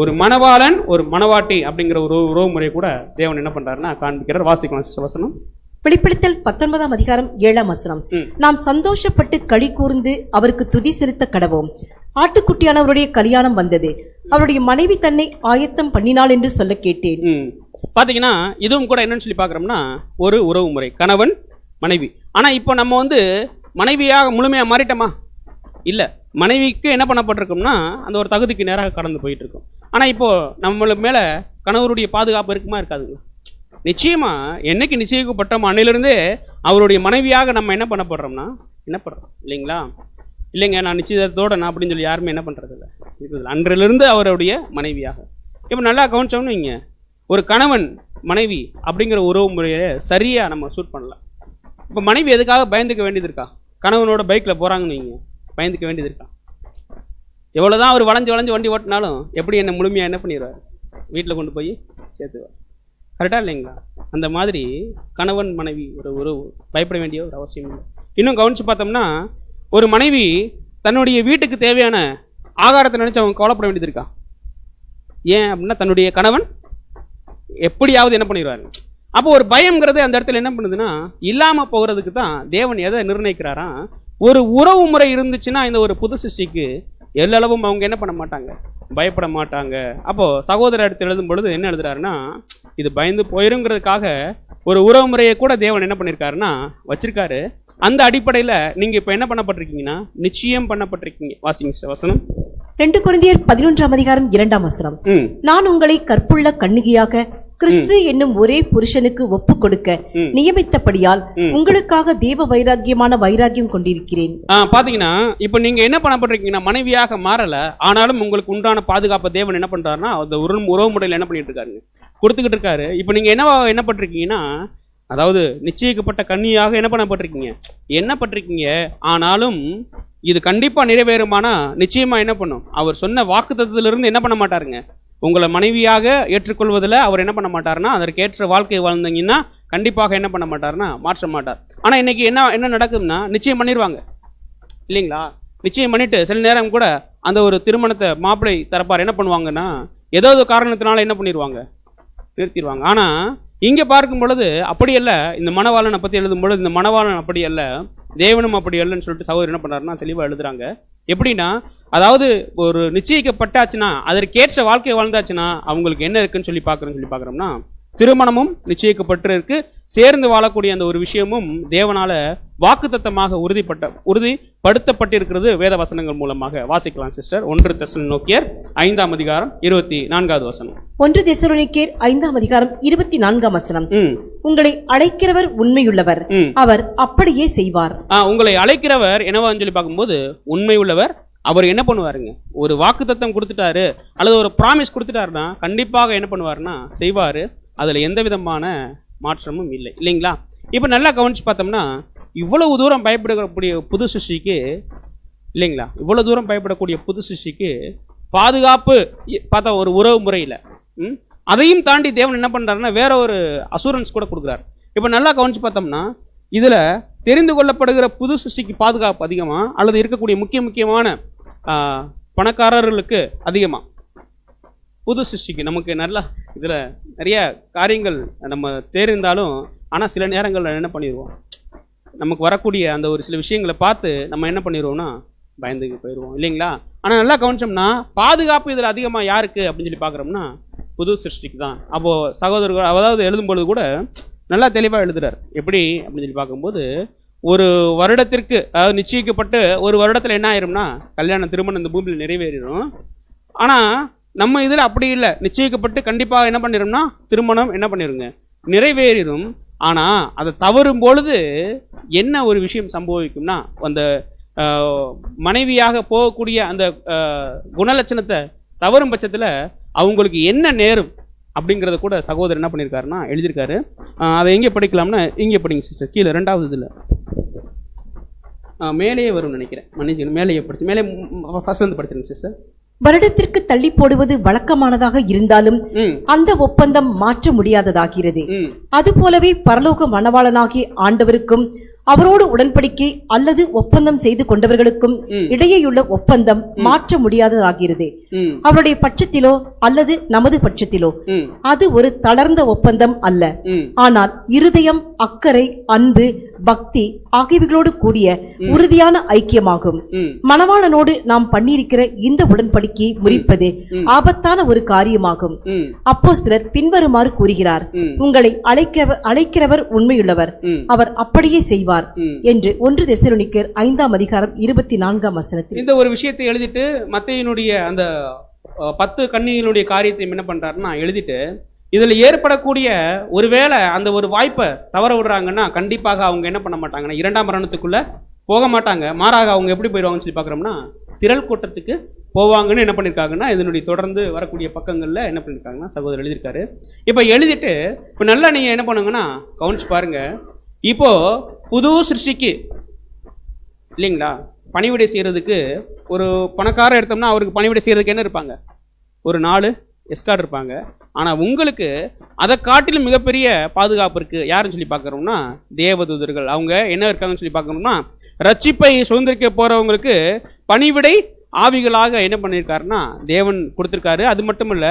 ஒரு மணவாளன் ஒரு மணவாட்டி அப்படிங்கிற ஒரு உறவு முறை கூட தேவன் என்ன பண்றாருன்னா காண்பிக்கிறார். வாசிக்கலாம் வசனம். வெளிப்படுத்தல் 19ஆம் அதிகாரம் 7ஆம் வசனம். நாம் சந்தோஷப்பட்டு களி கூர்ந்து அவருக்கு துதி செலுத்த கடவோம். ஆட்டுக்குட்டியானவருடைய கல்யாணம் வந்தது, அவருடைய மனைவி தன்னை ஆயத்தம் பண்ணினாள் என்று சொல்ல கேட்டேன். பாத்தீங்கன்னா இதுவும் கூட என்னன்னு சொல்லி பாக்குறோம்னா ஒரு உறவு முறை கணவன் மனைவி. ஆனா இப்போ நம்ம வந்து மனைவியாக முழுமையா மாறிட்டோமா? இல்ல, மனைவிக்கு என்ன பண்ணப்பட்டிருக்கோம்னா அந்த ஒரு தகுதிக்கு நேராக கடந்து போயிட்டு இருக்கோம். ஆனா இப்போ நம்மளுக்கு மேல கணவருடைய பாதுகாப்பு இருக்குமா இருக்காதுங்களா? நிச்சயமா. என்னைக்கு நிச்சயிக்கப்பட்டோம் அன்னையிலிருந்தே அவருடைய மனைவியாக நம்ம என்ன பண்ணப்படுறோம்னா என்ன பண்றோம், இல்லைங்களா? இல்லைங்க நான் நிச்சயத்தோட நான் அப்படின்னு சொல்லி யாருமே என்ன பண்றது இல்லை. அன்றிலிருந்து அவருடைய மனைவியாக. இப்போ நல்லா கவனிச்சோம்னு வைங்க, ஒரு கணவன் மனைவி அப்படிங்கிற உறவு முறையை சரியா நம்ம சூட் பண்ணலாம். இப்போ மனைவி எதுக்காக பயந்துக்க வேண்டியது இருக்கா? கணவனோட பைக்ல போறாங்கன்னு வைங்க, பயந்துக்க வேண்டியது இருக்கா? எவ்வளவுதான் அவர் வளைஞ்சு வண்டி ஓட்டினாலும் எப்படி என்ன முழுமையா என்ன பண்ணிடுவார்? வீட்டில் கொண்டு போய் சேர்த்துவார். கரெக்டா இல்லைங்களா? அந்த மாதிரி கணவன் மனைவி ஒரு பயப்பட வேண்டிய ஒரு அவசியம் இல்லை. இன்னும் கவனிச்சு பார்த்தோம்னா ஒரு மனைவி தன்னுடைய வீட்டுக்கு தேவையான ஆகாரத்தை நினைச்சு அவங்க கவலைப்பட வேண்டியது இருக்கா? ஏன் அப்படின்னா தன்னுடைய கணவன் எப்படியாவது என்ன பண்ணிடுவாரு. அப்போ ஒரு பயம்ங்கிறது அந்த இடத்துல என்ன பண்ணுதுன்னா இல்லாம போகிறதுக்கு தான் தேவன் எதை நிர்ணயிக்கிறாரா? ஒரு உறவு முறை இருந்துச்சுன்னா இந்த ஒரு புது சிருஷ்டிக்கு எல்லளவும் அவங்க என்ன பண்ண மாட்டாங்க, பயப்பட மாட்டாங்க. அப்போ சகோதரர் எடுத்து எழுதும் பொழுது என்ன எழுதுறாருன்னா, இது பயந்து போயிருங்கிறதுக்காக ஒரு உறவு முறையை கூட தேவன் என்ன பண்ணியிருக்காருன்னா வச்சிருக்காரு. அந்த அடிப்படையில் நீங்க இப்ப என்ன பண்ணப்பட்டிருக்கீங்கன்னா நிச்சயம் பண்ணப்பட்டிருக்கீங்க. வாசிங்க வசனம். 2 கொரிந்தியர் 11:2 நான் உங்களை கற்புள்ள கன்னிகையாக கிறிஸ்து என்னும் ஒரே புருஷனுக்கு ஒப்பு கொடுக்க நியமித்தபடியால் உங்களுக்காக தேவ வைராக்கியமான வைராக்கியம் கொண்டிருக்கிறேன். பாத்தீங்கன்னா இப்ப நீங்க என்ன பண்ணப்பட்டிருக்கீங்கன்னா மனைவியாக மாறல, ஆனாலும் உங்களுக்கு உண்டான பாதுகாப்பு தேவன் என்ன பண்றாருன்னா அந்த உறவு முறையில் என்ன பண்ணிட்டு இருக்காரு, கொடுத்துக்கிட்டு இருக்காரு. இப்ப நீங்க என்ன பண்றீங்கன்னா, அதாவது நிச்சயிக்கப்பட்ட கன்னியாக என்ன பண்ணப்பட்டிருக்கீங்க. ஆனாலும் இது கண்டிப்பா நிறைவேறுமானா நிச்சயமா என்ன பண்ணும், அவர் சொன்ன வாக்குத்தத்தத்திலிருந்து என்ன பண்ண மாட்டாருங்க, உங்களை மனைவியாக ஏற்றுக்கொள்வதில் அவர் என்ன பண்ண மாட்டாருன்னா அதற்கேற்ற வாழ்க்கை வாழ்ந்தீங்கன்னா கண்டிப்பாக என்ன பண்ண மாட்டாருன்னா மாற்ற மாட்டார். ஆனா இன்னைக்கு என்ன நடக்குதுன்னா நிச்சயம் பண்ணிடுவாங்க இல்லைங்களா. நிச்சயம் பண்ணிட்டு சில நேரம் கூட அந்த ஒரு திருமணத்தை மாப்பிள்ளை தரப்பார் என்ன பண்ணுவாங்கன்னா ஏதாவது காரணத்தினால என்ன பண்ணிடுவாங்க, நிறுத்திடுவாங்க. ஆனா இங்க பார்க்கும் பொழுது அப்படி அல்ல. இந்த மணவாளனை பத்தி எழுதும் பொழுது இந்த மணவாளன் அப்படி அல்ல, தேவனும் அப்படி அல்லன்னு சொல்லிட்டு சகோதரர் என்ன பண்றாருன்னா தெளிவா எழுதுறாங்க. எப்படின்னா, அதாவது ஒரு நிச்சயிக்கப்பட்டாச்சுன்னா அதற்கேற்ற வாழ்க்கை வாழ்ந்தாச்சுன்னா அவங்களுக்கு என்ன இருக்குன்னு சொல்லி பார்க்குறோம்னா திருமணமும் நிச்சயிக்கப்பட்டு இருக்கு, சேர்ந்து வாழக்கூடிய அந்த ஒரு விஷயமும் தேவனால வாக்குத்தத்தமாக உறுதிப்படுத்தப்பட்டிருக்கிறது வேத வசனங்கள் மூலமாக. வாசிக்கலாம் சிஸ்டர். 1 தெசலோனிக்கேயர் 5:24 1 தெசலோனிக்கேயர் 5:24 உங்களை அழைக்கிறவர் உண்மையுள்ளவர், அவர் அப்படியே செய்வார். உங்களை அழைக்கிறவர் என்னவா சொல்லி பார்க்கும்போது உண்மையுள்ளவர், அவர் என்ன பண்ணுவாருங்க, ஒரு வாக்குத்தத்தம் கொடுத்துட்டாரு அல்லது ஒரு ப்ராமிஸ் கொடுத்துட்டாருன்னா கண்டிப்பாக என்ன பண்ணுவாருன்னா செய்வாரு. அதுல எந்த விதமான மாற்றமும் இல்லை இல்லைங்களா. இப்ப நல்லா கவனிச்சு பார்த்தோம்னா இவ்வளவு தூரம் பயப்படக்கூடிய புது சிருஷ்டிக்கு இல்லைங்களா, இவ்வளவு தூரம் பயப்படக்கூடிய புது சிருஷ்டிக்கு பாதுகாப்பு பார்த்தா ஒரு உறவு முறையில அதையும் தாண்டி தேவன் என்ன பண்றாருன்னா வேற ஒரு அசூரன்ஸ் கூட கொடுக்குறாரு. இப்ப நல்லா கவனிச்சு பார்த்தோம்னா இதுல தெரிந்து கொள்ளப்படுகிற புது சிருஷ்டிக்கு பாதுகாப்பு அதிகமா அல்லது இருக்கக்கூடிய முக்கியமான பணக்காரர்களுக்கு அதிகமா? புது சிருஷ்டிக்கு நமக்கு நல்லா இதுல நிறைய காரியங்கள் நம்ம தெரிந்தாலும் ஆனா சில நேரங்கள்ல என்ன பண்ணிடுவோம், நமக்கு வரக்கூடிய அந்த ஒரு சில விஷயங்களை பார்த்து நம்ம என்ன பண்ணிடுவோம்னா பயந்துக்கு போயிடுவோம் இல்லைங்களா. ஆனா நல்லா கவனிச்சோம்னா பாதுகாப்பு இதுல அதிகமா யாருக்கு அப்படின்னு சொல்லி பாக்குறோம்னா புது சிருஷ்டிக்கு தான். அப்போ சகோதரர்கள் அதாவது எழுதும் பொழுது கூட நல்லா தெளிவா எழுதுறாரு. எப்படி அப்படின்னு சொல்லி பார்க்கும்போது ஒரு வருடத்திற்கு அதாவது நிச்சயிக்கப்பட்டு ஒரு வருடத்துல என்ன ஆயிரும்னா கல்யாணம் திருமணம் இந்த பூமியில் நிறைவேறிடும். ஆனா நம்ம இதுல அப்படி இல்லை, நிச்சயிக்கப்பட்டு கண்டிப்பா என்ன பண்ணிடும்னா திருமணம் என்ன பண்ணிருங்க நிறைவேறிடும். ஆனா அதை தவறும் பொழுது என்ன ஒரு விஷயம் சம்பவிக்கும்னா அந்த மனைவியாக போகக்கூடிய அந்த குணலட்சணத்தை தவறும் பட்சத்துல அவங்களுக்கு என்ன நேரும் அப்படிங்கிறத கூட சகோதரர் என்ன பண்ணியிருக்காருன்னா எழுதியிருக்காரு. அதை எங்கே படிக்கலாம்னா இங்கே படிங்க சிஸ்டர், கீழே 2வது இதில் மேலேயே வரும் நினைக்கிறேன், மன்னிச்சு மேலேயே படிச்சு மேலே ஃபர்ஸ்ட்ல இருந்து படிச்சிருங்க சிஸ்டர். வருடத்திற்கு தள்ளி போடுவது வழக்கமானதாக இருந்தாலும் அந்த ஒப்பந்தம் மாற்ற முடியாததாகிறது. அதுபோலவே பரலோக மணவாளனாகிய ஆண்டவருக்கும் அவரோடு உடன்படிக்கை அல்லது ஒப்பந்தம் செய்து கொண்டவர்களுக்கும் இடையேயுள்ள ஒப்பந்தம் மாற்ற முடியாததாகிறது. அவருடைய பட்சத்திலோ அல்லது நமது பட்சத்திலோ அது ஒரு தளர்ந்த ஒப்பந்தம் அல்ல, ஆனால் இருதயம், அக்கறை, அன்பு, பக்தி ஆகியவைகளோடு கூடிய உறுதியான ஐக்கியமாகும். மணவாளனோடு நாம் பண்ணியிருக்கிற இந்த உடன்படிக்கையை முறிப்பது ஆபத்தான ஒரு காரியமாகும். அப்போஸ்தலர் பின்வருமாறு கூறுகிறார், உங்களை அழைக்கிறவர் உண்மையுள்ளவர், அவர் அப்படியே செய்வார் என்று 1 தெசலோனிக்கேயர் 5:24 இந்த ஒரு விஷயத்தை எழுதிட்டு மத்தேயுனுடைய அந்த 10 கன்னிகளுடைய காரியத்தை என்ன பண்றாருன்னா எழுதிட்டு இதுல ஏற்படக்கூடிய ஒருவேளை அந்த ஒரு வாய்ப்பை தவற விடுறாங்கன்னா கண்டிப்பாக அவங்க என்ன பண்ண மாட்டாங்கன்னா 2ஆம் மரணத்துக்குள்ள போக மாட்டாங்க. மாறாக அவங்க எப்படி போயிடுவாங்கன்னு சொல்லி பாக்குறோம்னா திரள் கூட்டத்துக்கு போவாங்கன்னு என்ன பண்ணிருக்காங்கன்னா இதனுடைய தொடர்ந்து வரக்கூடிய பக்கங்கள்ல என்ன பண்ணிருக்காங்கன்னா சகோதரர் எழுதியிருக்காரு. இப்ப எழுதிட்டு இப்ப நல்லா நீங்க என்ன பண்ணுங்கன்னா கவனிச்சு பாருங்க. இப்போ புது சிருஷ்டிக்கு இல்லைங்களா பணிவிடை செய்யறதுக்கு ஒரு பணக்காரர் எடுத்தோம்னா அவருக்கு பணிவிடை செய்யறதுக்கு என்ன இருப்பாங்க, ஒரு 4 எஸ்கார்ட் இருப்பாங்க. ஆனா உங்களுக்கு அதை காட்டிலும் மிகப்பெரிய பாதுகாப்பு இருக்கு. யாருன்னு சொல்லி பார்க்கறோம்னா தேவதூதர்கள். அவங்க என்ன இருக்காங்கன்னு சொல்லி பார்க்கணும்னா ரட்சிப்பை சுதந்திரிக்க போறவங்களுக்கு பணிவிடை ஆவிகளாக என்ன பண்ணியிருக்காருன்னா தேவன் கொடுத்திருக்காரு. அது மட்டும் இல்ல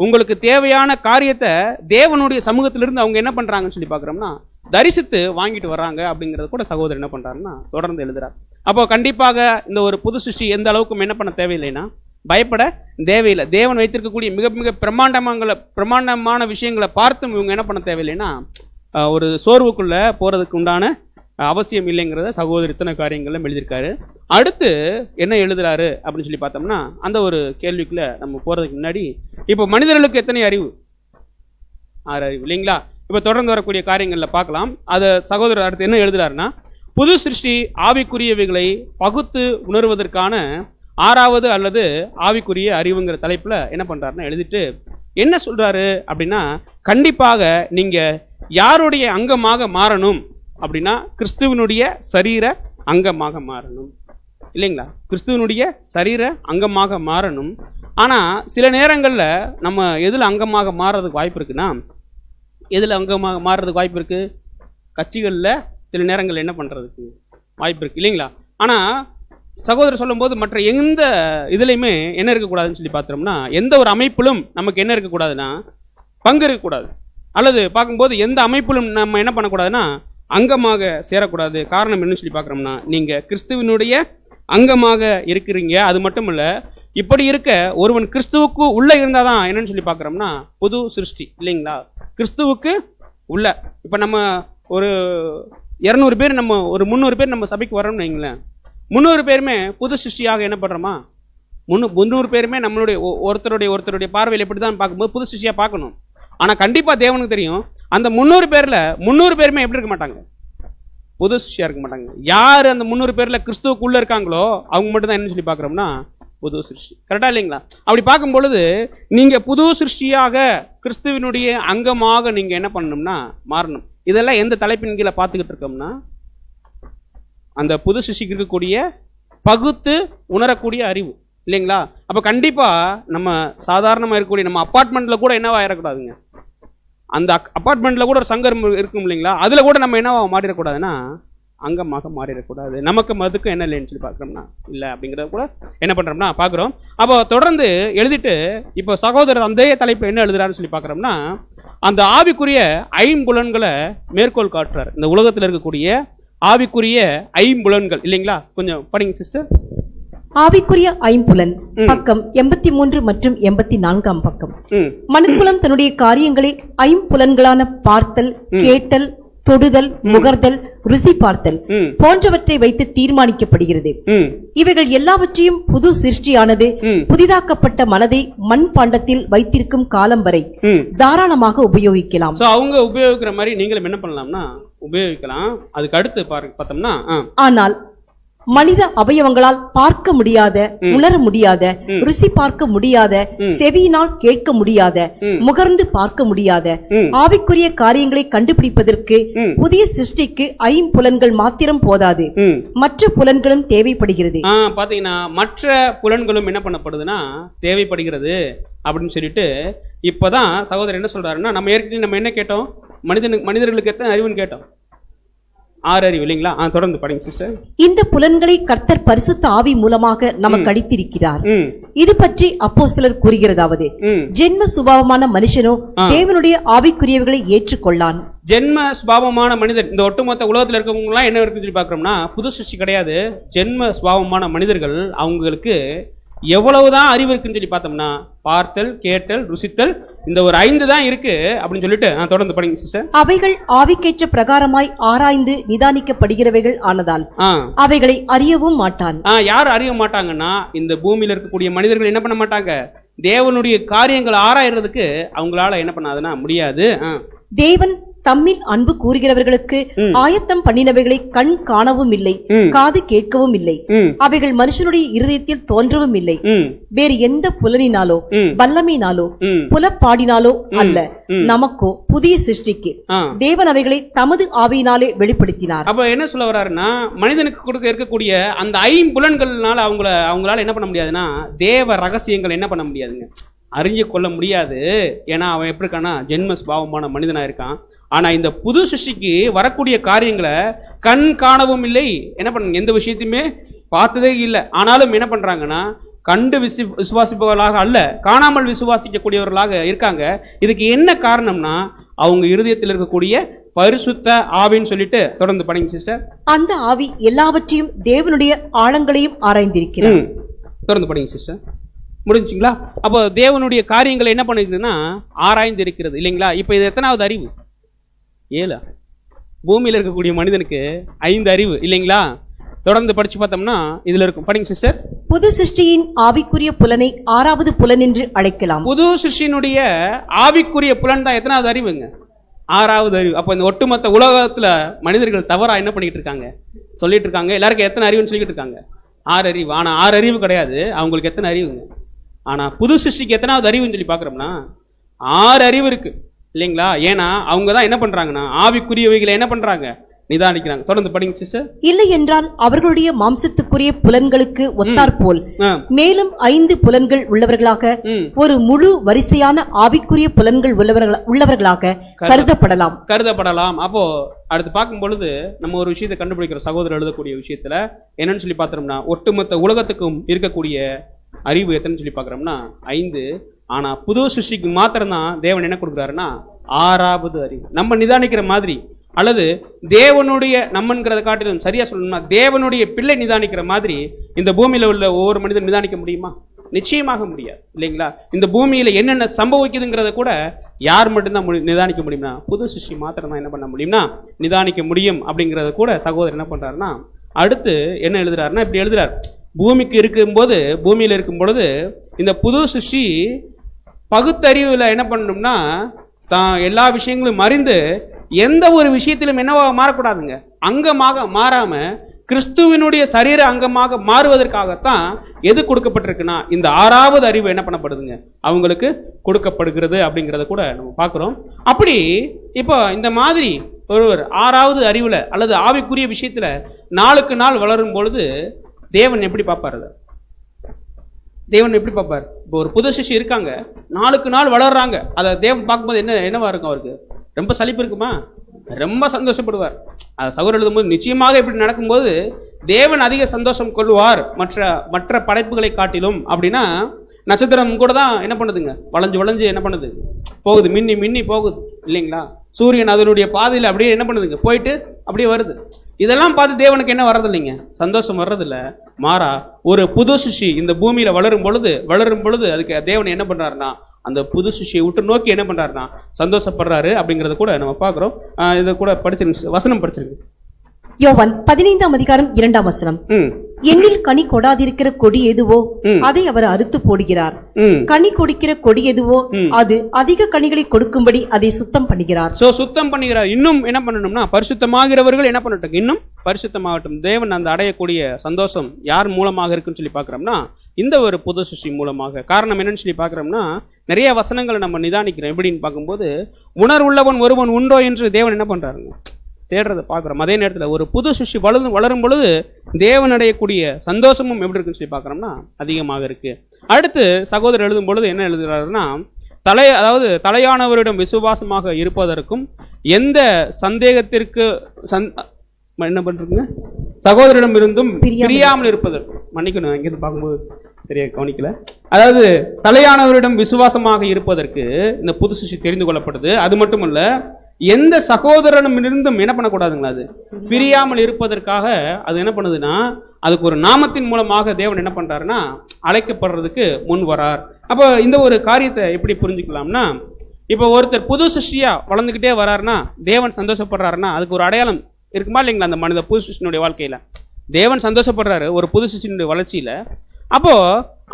உங்களுக்கு தேவையான காரியத்தை தேவனுடைய சமூகத்திலிருந்து அவங்க என்ன பண்றாங்கன்னு சொல்லி பார்க்கறோம்னா தரிசித்து வாங்கிட்டு வர்றாங்க அப்படிங்கிறது கூட சகோதரர் என்ன பண்றாருன்னா தொடர்ந்து எழுதுறார். அப்போ கண்டிப்பாக இந்த ஒரு புது சிருஷ்டி எந்த அளவுக்கு என்ன பண்ண தேவையில்லைன்னா பயப்பட தேவையில்லை. தேவன் வைத்திருக்கக்கூடிய மிக மிக பிரமாண்டமான விஷயங்களை பார்த்தும் இவங்க என்ன பண்ண தேவையில்லைன்னா ஒரு சோர்வுக்குள்ள போறதுக்கு உண்டான அவசியம் இல்லைங்கிறத சகோதரர் இத்தனை காரியங்கள்லாம் எழுதியிருக்காரு. அடுத்து என்ன எழுதுறாரு அப்படின்னு சொல்லி பார்த்தோம்னா அந்த ஒரு கேள்விக்குள்ள நம்ம போறதுக்கு முன்னாடி இப்போ மனிதர்களுக்கு எத்தனை அறிவு? 6 அறிவு இல்லைங்களா? இப்போ தொடர்ந்து வரக்கூடிய காரியங்கள்ல பார்க்கலாம். அதை சகோதரர் அடுத்து என்ன எழுதுறாருன்னா புது சிருஷ்டி ஆவிக்குரியவைகளை பகுத்து உணர்வதற்கான 6வது அல்லது ஆவிக்குரிய அறிவுங்கிற தலைப்புல என்ன பண்றாருன்னா எழுதிட்டு என்ன சொல்றாரு அப்படின்னா கண்டிப்பாக நீங்க யாருடைய அங்கமாக மாறணும் அப்படின்னா கிறிஸ்துவனுடைய சரீர அங்கமாக மாறணும் இல்லைங்களா? கிறிஸ்துவனுடைய சரீர அங்கமாக மாறணும். ஆனா சில நேரங்கள்ல நம்ம எதுல அங்கமாக மாறுறதுக்கு வாய்ப்பு இருக்குன்னா எதுல அங்கமாக மாறுறதுக்கு வாய்ப்பு இருக்கு? கட்சிகள்ல சில நேரங்கள் என்ன பண்றதுக்கு வாய்ப்பு இருக்கு இல்லைங்களா? ஆனா சகோதரர் சொல்லும் போது மற்ற எந்த இதுலையுமே என்ன இருக்கக்கூடாதுன்னு சொல்லி பார்த்தோம்னா எந்த ஒரு அமைப்பிலும் நமக்கு என்ன இருக்கக்கூடாதுன்னா பங்கு இருக்கக்கூடாது. அல்லது பார்க்கும்போது எந்த அமைப்பிலும் நம்ம என்ன பண்ணக்கூடாதுன்னா அங்கமாக சேரக்கூடாது. காரணம் என்னன்னு சொல்லி பார்க்குறோம்னா நீங்க கிறிஸ்துவனுடைய அங்கமாக இருக்கிறீங்க. அது மட்டும் இல்ல இப்படி இருக்க ஒருவன் கிறிஸ்துவுக்கு உள்ள இருந்தாதான் என்னன்னு சொல்லி பார்க்குறோம்னா புது சிருஷ்டி இல்லைங்களா? கிறிஸ்துவுக்கு உள்ள இப்ப நம்ம ஒரு 200 பேர் நம்ம ஒரு 300 பேர் நம்ம சபைக்கு வரோம்னு வைங்களேன். 300 பேருமே புது சிருஷ்டியாக என்ன பண்றோமா? 300 பேருமே நம்மளுடைய ஒருத்தருடைய பார்வையில் எப்படி தான் பார்க்கும்போது புது சிருஷ்டியா பார்க்கணும். ஆனா கண்டிப்பா தேவனுக்கு தெரியும் அந்த 300 பேர்ல 300 பேருமே எப்படி இருக்க மாட்டாங்க? புது சிருஷ்டியா இருக்க மாட்டாங்க. யார் அந்த 300 பேர்ல கிறிஸ்துவுக்கு உள்ள இருக்காங்களோ அவங்க மட்டும் தான் என்ன சொல்லி பார்க்குறோம்னா புது சிருஷ்டி. கரெக்டா இல்லைங்களா? அப்படி பார்க்கும் பொழுது நீங்க புது சிருஷ்டியாக கிறிஸ்துவினுடைய அங்கமாக நீங்க என்ன பண்ணணும்னா மாறணும். இதெல்லாம் எந்த தலைப்பின் கீழே பார்த்துக்கிட்டு இருக்கோம்னா அந்த புது சிருஷ்டிக்கு இருக்கக்கூடிய பகுத்து உணரக்கூடிய அறிவு இல்லைங்களா? அப்ப கண்டிப்பா நம்ம சாதாரணமா இருக்கக்கூடிய நம்ம அப்பார்ட்மெண்ட்ல கூட என்னவா ஆயிடக்கூடாதுங்க. அந்த அப்பார்ட்மெண்ட்ல கூட ஒரு சங்கம் இருக்கும் இல்லைங்களா? அதுல கூட நம்ம என்னவா மாறிடக்கூடாதுன்னா அங்கமாக மாறிடக்கூடாது. நமக்கு அதுக்கும் என்ன இல்லைன்னு சொல்லி பார்க்குறோம்னா இல்லை அப்படிங்கிறத கூட என்ன பண்றோம்னா பார்க்குறோம். அப்போ தொடர்ந்து எழுதிட்டு இப்போ சகோதரர் அந்த தலைப்பு என்ன எழுதுறாருன்னு சொல்லி பார்க்குறோம்னா அந்த ஆவிக்குரிய ஐம்புலன்களை மேற்கோள் காட்டுறாரு. இந்த உலகத்தில் இருக்கக்கூடிய ஆவிக்குரிய ஐம்புலன்கள் இல்லைங்களா? கொஞ்சம் படிங்க சிஸ்டர். ஆவிக்குரிய ஐம்புலன் பக்கம் 83 மற்றும் 84 பக்கம். மனுக்குலம் தன்னுடைய காரியங்களை ஐம்புலன்களான பார்த்தல், கேட்டல், தொடுதல், முகர்தல், ருசி பார்த்தல் போன்றவற்றை வைத்து தீர்மானிக்கப்படுகிறது. இவைகள் எல்லாவற்றையும் புது சிருஷ்டியானது புதிதாக்கப்பட்ட மனதை மண் பாண்டத்தில் வைத்திருக்கும் காலம் வரை தாராளமாக உபயோகிக்கலாம். அவங்க உபயோகிக்கிற மாதிரி நீங்களும் என்ன பண்ணலாம்னா உபயோகிக்கலாம். அதுக்கு அடுத்து பார்த்தோம்னா ஆனால் மனித அவயவங்களால் பார்க்க முடியாத, உணர முடியாத, ருசி பார்க்க முடியாத, செவியினால் கேட்க முடியாத, முகர்ந்து பார்க்க முடியாத ஆவிக்குரிய காரியங்களை கண்டுபிடிப்பதற்கு புதிய சிருஷ்டிக்கு ஐம்புலன்கள் மாத்திரம் போதாது, மற்ற புலன்களும் தேவைப்படுகிறது. பாத்தீங்கன்னா மற்ற புலன்களும் என்ன பண்ணப்படுதுன்னா தேவைப்படுகிறது அப்படின்னு சொல்லிட்டு இப்பதான் சகோதரர் என்ன சொல்றாருன்னா நம்ம ஏற்கனவே நம்ம என்ன கேட்டோம்? மனிதர்களுக்கு எத்தனை அறிவுன்னு கேட்டோம்? 6 அறிவு இல்லைங்களா? தொடர்ந்து படிங்க சிஸ்டர். இந்த புலன்களை கர்த்தர் பரிசுத்த ஆவி மூலமாக நமக்கு அளித்திருக்கிறார். இது பற்றி அப்போஸ்தலர் கூறுகிறதாவது ஜென்ம சுபாவமான மனுஷனோ தேவனுடைய ஆவிக்குரியவர்களை ஏற்றுக்கொள்ளான். ஜென்ம சுபாவமான மனிதர் இந்த ஒட்டுமொத்த உலகத்தில் இருக்கவங்க எல்லாம் என்ன இருக்குன்னு சொல்லி பார்க்கறோம்னா புது சிருஷ்டி கிடையாது. ஜென்ம சுபாவமான மனிதர்கள் அவங்களுக்கு எவ்வளவுதான் அறிவு இருக்குன்னு சொல்லி பார்த்தோம்னா பார்த்தல், கேட்டல், ருசித்தல் இந்த ஒரு 5 தான் இருக்கு அப்படின்னு சொல்லிட்டு தொடர்ந்து படிங்க சிஸ்டர். அவைகள் ஆவிக்கேற்ற பிரகாரமாய் ஆராய்ந்து நிதானிக்கப்படுகிறவைகள் ஆனதால் அவைகளை அறியவும் மாட்டான். யார் அறிய மாட்டாங்கன்னா இந்த பூமியில இருக்கக்கூடிய மனிதர்கள் என்ன பண்ண மாட்டாங்க? தேவனுடைய காரியங்கள் ஆராயறதுக்கு அவங்களால என்ன பண்ணாதுன்னா முடியாது. தேவன் தம்மில் அன்பு கூறுகிறவர்களுக்கு ஆயத்தம் பண்ணினவைகளை கண் காணவும் இல்லை, காது கேட்கவும் இல்லை, அவைகள் மனுஷனுடைய இருதயத்தில் தோன்றவும் இல்லை. வேறு எந்த புலனினாலோ வல்லமையினாலோ புலப்பாடினாலோ அல்ல, நமக்கோ புதிய சிருஷ்டிக்கு தேவன் அவைகளை தமது ஆவியினாலே வெளிப்படுத்தினார். அப்ப என்ன சொல்ல வர்றாருன்னா மனிதனுக்கு கொடுக்க இருக்கக்கூடிய அந்த ஐம்புலன்கள்னால அவங்களால என்ன பண்ண முடியாதுன்னா தேவ ரகசியங்கள் என்ன பண்ண முடியாதுங்க, அறிஞ்சு கொள்ள முடியாது. ஏன்னா அவன் எப்படி இருக்கான்னா ஜென்ம சுபாவமான மனிதனா இருக்கான். ஆனா இந்த புது சிருஷ்டிக்கு வரக்கூடிய காரியங்களை கண் காணவும் இல்லை, என்ன பண்ண எந்த விஷயத்தையுமே பார்த்ததே இல்லை. ஆனாலும் என்ன பண்றாங்கன்னா கண்டு விசுவாசிப்பவர்களாக அல்ல, காணாமல் விசுவாசிக்கக்கூடியவர்களாக இருக்காங்க. இதுக்கு என்ன காரணம்னா அவங்க இருதயத்தில் இருக்கக்கூடிய பரிசுத்த ஆவின்னு சொல்லிட்டு தொடர்ந்து படிங்க சிஸ்டர். அந்த ஆவி எல்லாவற்றையும் தேவனுடைய ஆழங்களையும் ஆராய்ந்திருக்கிறார். தொடர்ந்து படிங்க சிஸ்டர். முடிஞ்சுங்களா? அப்போ தேவனுடைய காரியங்களை என்ன பண்ணிருக்குதுன்னா ஆராய்ந்து இருக்கிறது இல்லைங்களா? இப்போ இது எத்தனாவது அறிவு? 7. பூமியில் இருக்கக்கூடிய மனிதனுக்கு 5 அறிவு இல்லைங்களா? தொடர்ந்து படிச்சு பார்த்தோம்னா இதுல இருக்கும். படிங்க சிஸ்டர். புது சிருஷ்டியின் ஆவிக்குரிய புலனை 6வது புலன் என்று அழைக்கலாம். புது சிருஷ்டியினுடைய ஆவிக்குரிய புலன் தான் எத்தனாவது அறிவுங்க? 6வது அறிவு. அப்போ இந்த ஒட்டுமொத்த உலகத்துல மனிதர்கள் தவறா என்ன பண்ணிட்டு இருக்காங்க? சொல்லிட்டு இருக்காங்க எல்லாருக்கும் எத்தனை அறிவுன்னு சொல்லிட்டு இருக்காங்க? 6 அறிவு. ஆனா 6 அறிவு கிடையாது. அவங்களுக்கு எத்தனை அறிவுங்க? ஆனா புது சிருஷ்டிக்கு எத்தனாவது அறிவுன்னு சொல்லி பாக்குறோம்னா 6 அறிவு இருக்கு இல்லைங்களா? ஏன்னா அவங்க தான் என்ன பண்றாங்கன்னா ஆவிக்குரியவைகளை என்ன பண்றாங்க? நிதானிக்கிறாங்க. தொடர்ந்து படிங்க சிஸ்டர். இல்லை என்றால் அவர்களுடைய மாம்சத்துக்குரிய புலன்களுக்கு ஒத்தாற்போல் மேலும் 5 புலன்கள் உள்ளவர்களாக ஒரு முழு வரிசையான ஆவிக்குரிய புலன்கள் உள்ளவர்களாக கருதப்படலாம். அப்போ அடுத்து பார்க்கும் பொழுது நம்ம ஒரு விஷயத்தை கண்டுபிடிக்கிற சகோதரர் எழுதக்கூடிய விஷயத்துல என்னன்னு சொல்லி பார்த்தோம்னா ஒட்டுமொத்த உலகத்துக்கும் இருக்கக்கூடிய அறிவு எத்தனை சொல்லி பார்க்கிறோம்னா 5. ஆனா புது சிருஷ்டிக்கு மாத்திரம் தான் தேவன் என்ன கொடுக்குறாருன்னா 6வது அறிவு. நம்ம நிதானிக்கிற மாதிரி அல்லது தேவனுடைய நம்மன்கிறத காட்டிலும் சரியா சொல்லணும்னா தேவனுடைய பிள்ளை நிதானிக்கிற மாதிரி இந்த பூமியில உள்ள ஒவ்வொரு மனிதன் நிதானிக்க முடியுமா? நிச்சயமாக முடியாது இல்லைங்களா? இந்த பூமியில என்னென்ன சம்பவிக்குதுங்கிறத கூட யார் மட்டும்தான் நிதானிக்க முடியும்னா புது சிருஷ்டி மாத்திரம் தான் என்ன பண்ண முடியும்னா நிதானிக்க முடியும். அப்படிங்கறத கூட சகோதரர் என்ன பண்றாருன்னா அடுத்து என்ன எழுதுறாருன்னா இப்படி எழுதுறாரு. பூமிக்கு இருக்கும்போது பூமியில இருக்கும் பொழுது இந்த புது சிருஷ்டி பகுத்தறிவுல என்ன பண்ணணும்னா தான் எல்லா விஷயங்களும் அறிந்து எந்த ஒரு விஷயத்திலும் என்னவாக மாறக்கூடாதுங்க, அங்கமாக மாறாம கிறிஸ்துவினுடைய சரீர அங்கமாக மாறுவதற்காகத்தான் எது கொடுக்கப்பட்டிருக்குன்னா இந்த 6வது அறிவு என்ன பண்ணப்படுதுங்க அவங்களுக்கு கொடுக்கப்படுகிறது அப்படிங்கிறத கூட நம்ம பார்க்கிறோம். அப்படி இப்போ இந்த மாதிரி ஒருவர் 6வது அறிவுல அல்லது ஆவிக்குரிய விஷயத்துல நாளுக்கு நாள் வளரும் பொழுது தேவன் எப்படி பார்ப்பார்? தேவன் எப்படி பார்ப்பார்? இப்போ ஒரு புது சிஷ்யம் இருக்காங்க, நாளுக்கு நாள் வளர்றாங்க, அதை தேவன் பார்க்கும்போது என்னவா இருக்கும்? அவருக்கு ரொம்ப சலிப்பு இருக்குமா? ரொம்ப சந்தோஷப்படுவார். அதை சகோதரர் எழுதும்போது நிச்சயமாக இப்படி நடக்கும்போது தேவன் அதிக சந்தோஷம் கொள்வார் மற்ற படைப்புகளை காட்டிலும். அப்படின்னா நட்சத்திரம் கூட தான் என்ன பண்ணுதுங்க வளைஞ்சு என்ன பண்ணுது போகுது, மின்னி போகுது இல்லைங்களா? சூரியன் அதனுடைய பாதையில் அப்படியே என்ன பண்ணுதுங்க போயிட்டு அப்படியே வருது. இதெல்லாம் பார்த்து தேவனுக்கு என்ன வர்றது இல்லைங்க, சந்தோஷம் வர்றதில்ல. மாறா ஒரு புது சிருஷ்டி இந்த பூமியில வளரும் பொழுது அதுக்கு தேவன் என்ன பண்றாருன்னா அந்த புது சிருஷ்டியை விட்டு நோக்கி என்ன பண்றாருன்னா சந்தோஷப்படுறாரு அப்படிங்கறத கூட நம்ம பார்க்கிறோம். இதை கூட படிச்சிருங்க, வசனம் படிச்சிருக்கு. யோவான் 15ஆம் அதிகாரம் 2ஆம் வசனம். எண்ணில் கனி கொடாதிருக்கிற கொடி எதுவோ அதை அவர் அறுத்து போடுகிறார், கனி கொடுக்கிற கொடி எதுவோ அது அதிக கனிகளை கொடுக்கும்படி அதை சுத்தம் பண்ணுகிறார். சுத்தம் பண்ணுகிறார். இன்னும் என்ன பண்ணணும்னா பரிசுத்தமாகிறவர்கள் என்ன பண்ணட்டும், இன்னும் பரிசுத்தமாகட்டும். தேவன் அந்த அடையக்கூடிய சந்தோஷம் யார் மூலமாக இருக்குன்னு சொல்லி பார்க்கிறோம்னா இந்த ஒரு புது சிருஷ்டி மூலமாக. காரணம் என்னன்னு சொல்லி பார்க்கிறோம்னா நிறைய வசனங்களை நம்ம நிதானிக்கிறோம். எப்படின்னு பார்க்கும்போது உணர்வுள்ளவன் ஒருவன் உண்டோ என்று தேவன் என்ன பண்றாருங்க தேடுறதை பார்க்குறோம். அதே நேரத்தில் ஒரு புது சிருஷ்டி வளரும் பொழுது தேவன் அடையக்கூடிய சந்தோஷமும் எப்படி இருக்குன்னு சொல்லி பார்க்குறோம்னா அதிகமாக இருக்கு. அடுத்து சகோதரர் எழுதும் பொழுது என்ன எழுதுறாருன்னா அதாவது தலையானவரிடம் விசுவாசமாக இருப்பதற்கும் எந்த சந்தேகத்திற்கு என்ன பண்றீங்க சகோதரிடம் இருந்தும் பிரியாமல் இருப்பதற்கும், மன்னிக்கணும் எங்கிருந்து பார்க்கும்போது சரியா கவனிக்கல. அதாவது தலையானவரிடம் விசுவாசமாக இருப்பதற்கு இந்த புது சிருஷ்டி தெரிந்து கொள்ளப்படுது. அது மட்டுமல்ல எந்த சகோதரனிடம் என்ன பண்ணக்கூடாதுங்களா அது பிரியாமல் இருப்பதற்காக அது என்ன பண்ணுதுன்னா அதுக்கு ஒரு நாமத்தின் மூலமாக தேவன் என்ன பண்றாருன்னா அழைக்கப்படுறதுக்கு முன் வரார். அப்போ இந்த ஒரு காரியத்தை எப்படி புரிஞ்சுக்கலாம்னா இப்போ ஒருத்தர் புது சிருஷ்டியா வளர்ந்துகிட்டே வராருன்னா தேவன் சந்தோஷப்படுறாருன்னா அதுக்கு ஒரு அடையாளம் இருக்குமா இல்லைங்களா? அந்த மனித புது சிருஷ்டினுடைய வாழ்க்கையில தேவன் சந்தோஷப்படுறாரு ஒரு புது சிருஷ்டினுடைய வளர்ச்சியில. அப்போ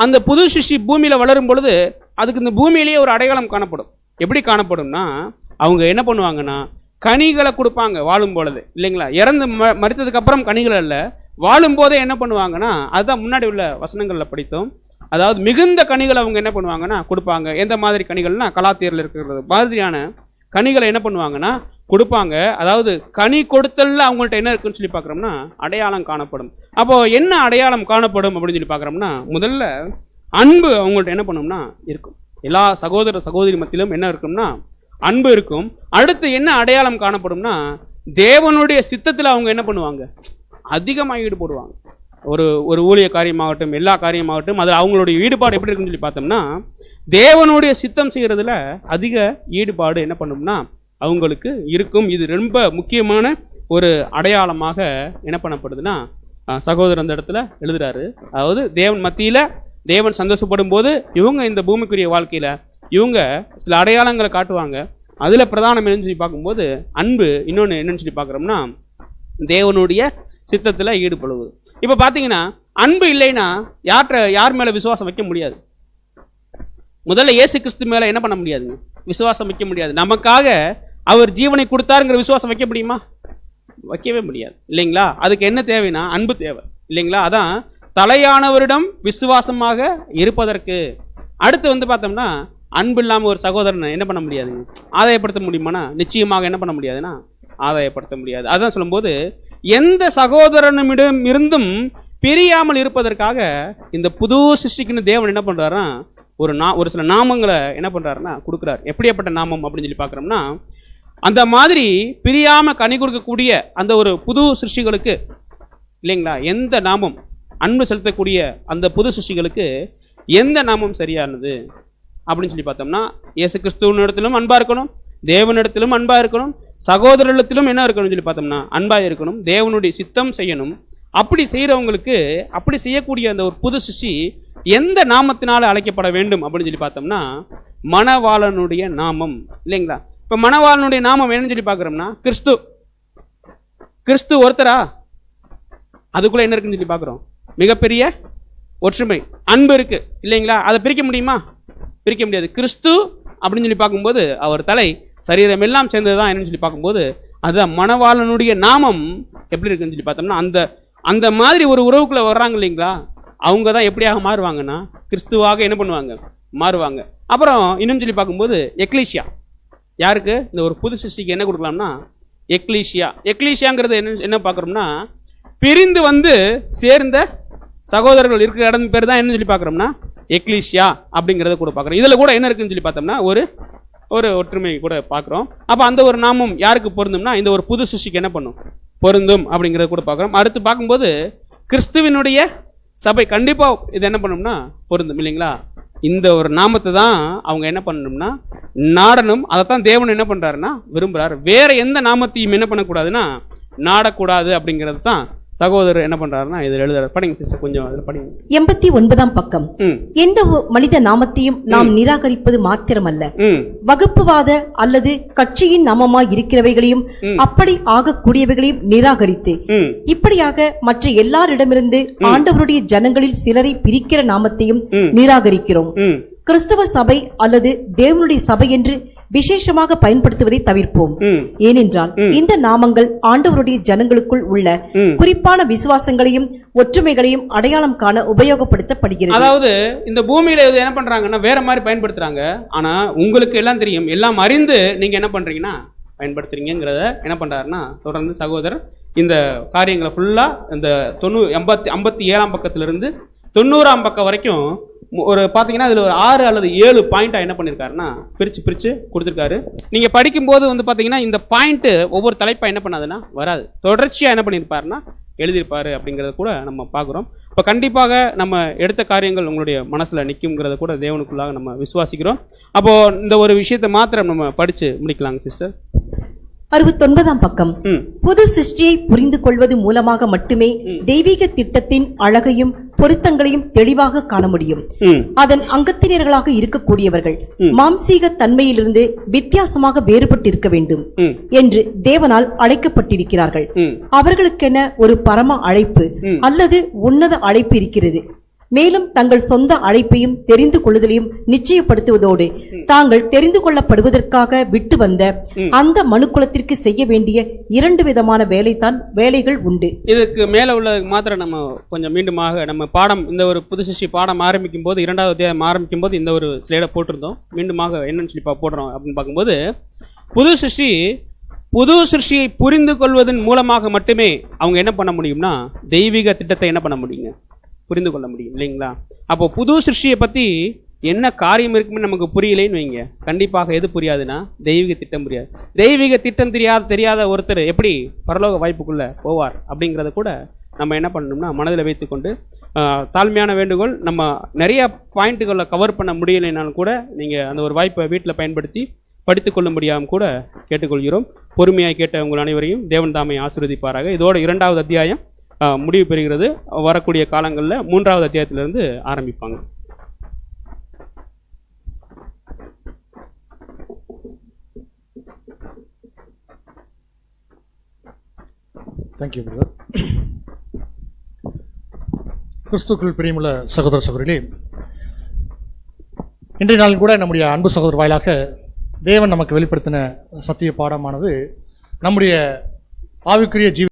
அந்த புது சிருஷ்டி பூமியில வளரும் பொழுது அதுக்கு இந்த பூமியிலேயே ஒரு அடையாளம் காணப்படும். எப்படி காணப்படும்னா அவங்க என்ன பண்ணுவாங்கன்னா கனிகளை கொடுப்பாங்க வாழும் பொழுது இல்லைங்களா? இறந்து மரித்ததுக்கு அப்புறம் கனிகள் அல்ல, வாழும் போதே என்ன பண்ணுவாங்கன்னா அதுதான் முன்னாடி உள்ள வசனங்கள்ல படித்தோம். அதாவது மிகுந்த கனிகளை அவங்க என்ன பண்ணுவாங்கன்னா கொடுப்பாங்க. எந்த மாதிரி கனிகள்னா கலாத்தியர்ல இருக்கிறது மாதிரியான கனிகளை என்ன பண்ணுவாங்கன்னா கொடுப்பாங்க. அதாவது கனி கொடுத்தல்ல அவங்கள்ட்ட என்ன இருக்குன்னு சொல்லி பார்க்குறோம்னா அடையாளம் காணப்படும். அப்போ என்ன அடையாளம் காணப்படும் அப்படின்னு சொல்லி பார்க்குறோம்னா முதல்ல அன்பு அவங்கள்ட்ட என்ன பண்ணும்னா இருக்கும். எல்லா சகோதர சகோதரி மத்தியிலும் என்ன இருக்கும்னா அன்பு இருக்கும். அடுத்து என்ன அடையாளம் காணப்படும்னா தேவனுடைய சித்தத்தில் அவங்க என்ன பண்ணுவாங்க அதிகமாக ஈடுபடுவாங்க. ஒரு ஊழிய காரியமாகட்டும் எல்லா காரியமாகட்டும் அது அவங்களுடைய ஈடுபாடு எப்படி இருக்குன்னு சொல்லி பார்த்தோம்னா தேவனுடைய சித்தம் செய்யறதுல அதிக ஈடுபாடு என்ன பண்ணும்னா அவங்களுக்கு இருக்கும். இது ரொம்ப முக்கியமான ஒரு அடையாளமாக என்ன பண்ணப்படுதுன்னா சகோதரர் அந்த இடத்துல எழுதுறாரு. அதாவது தேவன் மத்தியில தேவன் சந்தோஷப்படும் போது இவங்க இந்த பூமிக்குரிய வாழ்க்கையில இவங்க சில அடையாளங்களை காட்டுவாங்க. அதுல பிரதானம் என்னன்னு சொல்லி பார்க்கும்போது அன்பு. இன்னொன்று என்னன்னு சொல்லி பார்க்குறோம்னா தேவனுடைய சித்தத்துல ஈடுபடுவது. இப்ப பாத்தீங்கன்னா அன்பு இல்லைன்னா யார் மேல விசுவாசம் வைக்க முடியாது. முதல்ல இயேசு கிறிஸ்து மேல என்ன பண்ண முடியாதுங்க? விசுவாசம் வைக்க முடியாது. நமக்காக அவர் ஜீவனை கொடுத்தாருங்கிற விசுவாசம் வைக்க முடியுமா? வைக்கவே முடியாது இல்லைங்களா? அதுக்கு என்ன தேவைன்னா அன்பு தேவை இல்லைங்களா? அதான் தலையானவரிடம் விசுவாசமாக இருப்பதற்கு. அடுத்து பார்த்தோம்னா அன்பு இல்லாம ஒரு சகோதரனை என்ன பண்ண முடியாதுங்க? ஆதாயப்படுத்த முடியுமானா நிச்சயமாக என்ன பண்ண முடியாதுன்னா ஆதாயப்படுத்த முடியாது. அதான் சொல்லும்போது எந்த சகோதரனிடம் இருந்தும் பிரியாமல் இருப்பதற்காக இந்த புது சிருஷ்டிக்குன்னு தேவன் என்ன பண்றாருன்னா ஒரு சில நாமங்களை என்ன பண்றாருன்னா கொடுக்குறாரு. எப்படியாப்பட்ட நாமம் அப்படின்னு சொல்லி பார்க்குறோம்னா அந்த மாதிரி பிரியாம கனி கொடுக்கக்கூடிய அந்த ஒரு புது சிருஷ்டிகளுக்கு இல்லைங்களா எந்த நாமம் அன்பு செலுத்தக்கூடிய அந்த புது சிருஷ்டிகளுக்கு எந்த நாமம் சரியானது அப்படின்னு சொல்லி பார்த்தோம்னா இயேசு கிறிஸ்துவனிடத்திலும் அன்பா இருக்கணும், தேவனிடத்திலும் அன்பா இருக்கணும், சகோதரத்திலும் என்ன இருக்கணும்னு சொல்லி பார்த்தோம்னா அன்பா இருக்கணும், தேவனுடைய சித்தம் செய்யணும். அப்படி செய்யறவங்களுக்கு அப்படி செய்யக்கூடிய அந்த ஒரு புது சிருஷ்டி எந்த நாமத்தினால அழைக்கப்பட வேண்டும் அப்படின்னு சொல்லி பார்த்தோம்னா மணவாளனுடைய நாமம் இல்லைங்களா? இப்ப மணவாளனுடைய நாமம் என்னன்னு சொல்லி பார்க்கிறோம்னா கிறிஸ்து ஒருத்தரா? அதுக்குள்ள என்ன இருக்குன்னு சொல்லி பார்க்கிறோம். மிகப்பெரிய ஒற்றுமை அன்பு இருக்கு இல்லைங்களா? அதை பிரிக்க முடியுமா? பிரிக்க முடியாது. கிறிஸ்து அப்படின்னு சொல்லி பார்க்கும்போது அவர் தலை சரீரம் எல்லாம் சேர்ந்ததுதான் என்னன்னு சொல்லி பார்க்கும்போது அதுதான் மணவாளனுடைய நாமம் எப்படி இருக்குன்னு சொல்லி பார்த்தோம்னா அந்த மாதிரி ஒரு உறவுக்குள்ள வர்றாங்க இல்லைங்களா? அவங்க தான் எப்படியாக மாறுவாங்கன்னா கிறிஸ்துவாக என்ன பண்ணுவாங்க? மாறுவாங்க. அப்புறம் இன்னும் சொல்லி பார்க்கும்போது எக்லீசியா. யாருக்கு? இந்த ஒரு புது சிருஷ்டிக்கு என்ன கொடுக்கலாம்னா எக்லீசியாங்கிறது என்ன பார்க்குறோம்னா பிரிந்து சேர்ந்த சகோதரர்கள் இருக்கிற இடம் பேர் தான் என்ன சொல்லி பார்க்குறோம்னா எக்லீசியா அப்படிங்கிறத கூட பார்க்குறோம். இதில் கூட என்ன இருக்குன்னு சொல்லி பார்த்தோம்னா ஒரு ஒற்றுமை கூட பார்க்குறோம். அப்போ அந்த ஒரு நாமம் யாருக்கு பொருந்தும்னா இந்த ஒரு புது சிருஷ்டிக்கு என்ன பண்ணும்? பொருந்தும் அப்படிங்கிறத கூட பார்க்குறோம். அடுத்து பார்க்கும்போது கிறிஸ்துவினுடைய சபை கண்டிப்பா இது என்ன பண்ணணும்னா பொருந்தும் இல்லைங்களா? இந்த ஒரு நாமத்தை தான் அவங்க என்ன பண்ணணும்னா நாடணும். அதைத்தான் தேவன் என்ன பண்றாருன்னா விரும்புறாரு. வேற எந்த நாமத்தையும் என்ன பண்ணக்கூடாதுன்னா நாடக்கூடாது அப்படிங்கிறது தான் சகோதரர் என்ன பண்றாருன்னா இதில் எழுதுறாரு. படிங்க சிஸ்டர், கொஞ்சம் அதில் படிங்க. 89ஆம் பக்கம். எந்த மனித நாமத்தையும் நாம் நிராகரிப்பது மாத்திரமல்ல, வகுப்புவாத அல்லது கட்சியின் நாமமாய் இருக்கிறவைகளையும் அப்படி ஆகக்கூடியவைகளையும் நிராகரித்து இப்படியாக மற்ற எல்லாரிடமிருந்து ஆண்டவருடைய ஜனங்களில் சிலரை பிரிக்கிற நாமத்தையும் நிராகரிக்கிறோம். கிறிஸ்தவ சபை அல்லது தேவனுடைய சபை என்று விசேஷமாக பயன்படுத்துவதை தவிர்ப்போம். ஏனென்றால் இந்த நாமங்கள் ஆண்டவருடைய ஜனங்களுக்குள் உள்ள குறிப்பான விசுவாசங்களையும் ஒற்றுமைகளையும் அடையாளம் காண உபயோகப்படுத்தப்படுகிறது. அதாவது இந்த பூமியில என்ன பண்றாங்கன்னா வேற மாதிரி பயன்படுத்துறாங்க. ஆனா உங்களுக்கு எல்லாம் தெரியும், எல்லாம் அறிந்து நீங்க என்ன பண்றீங்கன்னா பயன்படுத்துறீங்கிறத என்ன பண்றாருன்னா தொடர்ந்து சகோதரர் இந்த காரியங்களை ஃபுல்லா இந்த 57ஆம் பக்கத்திலிருந்து 90ஆம் பக்கம் வரைக்கும் ஒரு பாத்தீங்கன்னா இதுல ஒரு 6 அல்லது 7 பாயிண்டா என்ன பண்ணிருக்காருன்னா பிரிச்சு கொடுத்திருக்காரு. நீங்க படிக்கும் போது பாத்தீங்கன்னா இந்த பாயிண்ட் ஒவ்வொரு தலைப்பா என்ன பண்ணாதுன்னா வராது, தொடர்ச்சியா என்ன பண்ணிருப்பாருன்னா எழுதியிருப்பாரு அப்படிங்கறத கூட நம்ம பாக்குறோம். இப்ப கண்டிப்பாக நம்ம எடுத்த காரியங்கள் உங்களுடைய மனசுல நிக்கும்ங்கிறத கூட தேவனுக்குள்ளாக நம்ம விசுவாசிக்கிறோம். அப்போ இந்த ஒரு விஷயத்தை மாத்திரம் நம்ம படிச்சு முடிக்கலாங்க சிஸ்டர். 69ஆம் பக்கம். புது சிருஷ்டியை புரிந்து கொள்வது மூலமாக மட்டுமே தெய்வீக திட்டத்தின் அழகையும் பொருத்தங்களையும் தெளிவாக காண முடியும். அதன் அங்கத்தினர்களாக இருக்கக்கூடியவர்கள் மாம்சீக தன்மையிலிருந்து வித்தியாசமாக வேறுபட்டு இருக்க வேண்டும் என்று தேவனால் அழைக்கப்பட்டிருக்கிறார்கள். அவர்களுக்கென ஒரு பரம அழைப்பு அல்லது உன்னத அழைப்பு இருக்கிறது. மேலும் தங்கள் சொந்த அழைப்பையும் தெரிந்து கொள்ளுதலையும் நிச்சயப்படுத்துவதோடு தாங்கள் தெரிந்து கொள்ளப்படுவதற்காக விட்டு வந்த அந்த மனுக்குலத்திற்கு செய்ய வேண்டிய 2 விதமான வேலைகள் உண்டு. இதுக்கு மேல உள்ள மாத்திரம் நம்ம கொஞ்சம் மீண்டுமாக நம்ம பாடம் இந்த ஒரு புது சிருஷ்டி பாடம் ஆரம்பிக்கும் போது 2வது அத்தியாயம் ஆரம்பிக்கும் போது இந்த ஒரு ஸ்லைட போட்டிருந்தோம். மீண்டுமாக என்னன்னு சொல்லி போடுறோம் அப்படின்னு பார்க்கும்போது புது சிருஷ்டியை புரிந்து கொள்வதன் மூலமாக மட்டுமே அவங்க என்ன பண்ண முடியும்னா தெய்வீக திட்டத்தை என்ன பண்ண முடியுங்க புரிந்து கொள்ள முடியும் இல்லைங்களா? அப்போ புது சிருஷ்டியை பத்தி என்ன காரியம் இருக்குன்னு நமக்கு புரியலைன்னு வைங்க, கண்டிப்பாக எது புரியாதுன்னா தெய்வீக திட்டம் புரியாது. தெய்வீக திட்டம் தெரியாத ஒருத்தர் எப்படி பரலோக வாய்ப்புக்குள்ள போவார் அப்படிங்கிறத கூட நம்ம என்ன பண்ணணும்னா மனதில் வைத்துக்கொண்டு தாழ்மையான வேண்டுகோள். நம்ம நிறைய பாயிண்ட்டுகளை கவர் பண்ண முடியலைனாலும் கூட நீங்க அந்த ஒரு வாய்ப்பை வீட்டில் பயன்படுத்தி படித்துக் கொள்ளும்படியாகவும் கூட கேட்டுக்கொள்கிறோம். பொறுமையாய் கேட்ட உங்கள் அனைவரையும் தேவன் தாமே ஆசீர்வதிப்பாராக. இதோட 2வது அத்தியாயம் முடிவு பெறுகிறது. வரக்கூடிய காலங்களில் 3வது அத்தியாயத்திலிருந்து ஆரம்பிப்பாங்க. Thank you brother. கிறிஸ்துக்குள் பிரியமுள்ள சகோதர சகோதரிகளே, இன்றைய நாளில் கூட நம்முடைய அன்பு சகோதரர் வாயிலாக தேவன் நமக்கு வெளிப்படுத்தின சத்திய பாடமானது நம்முடைய ஆவிக்குரிய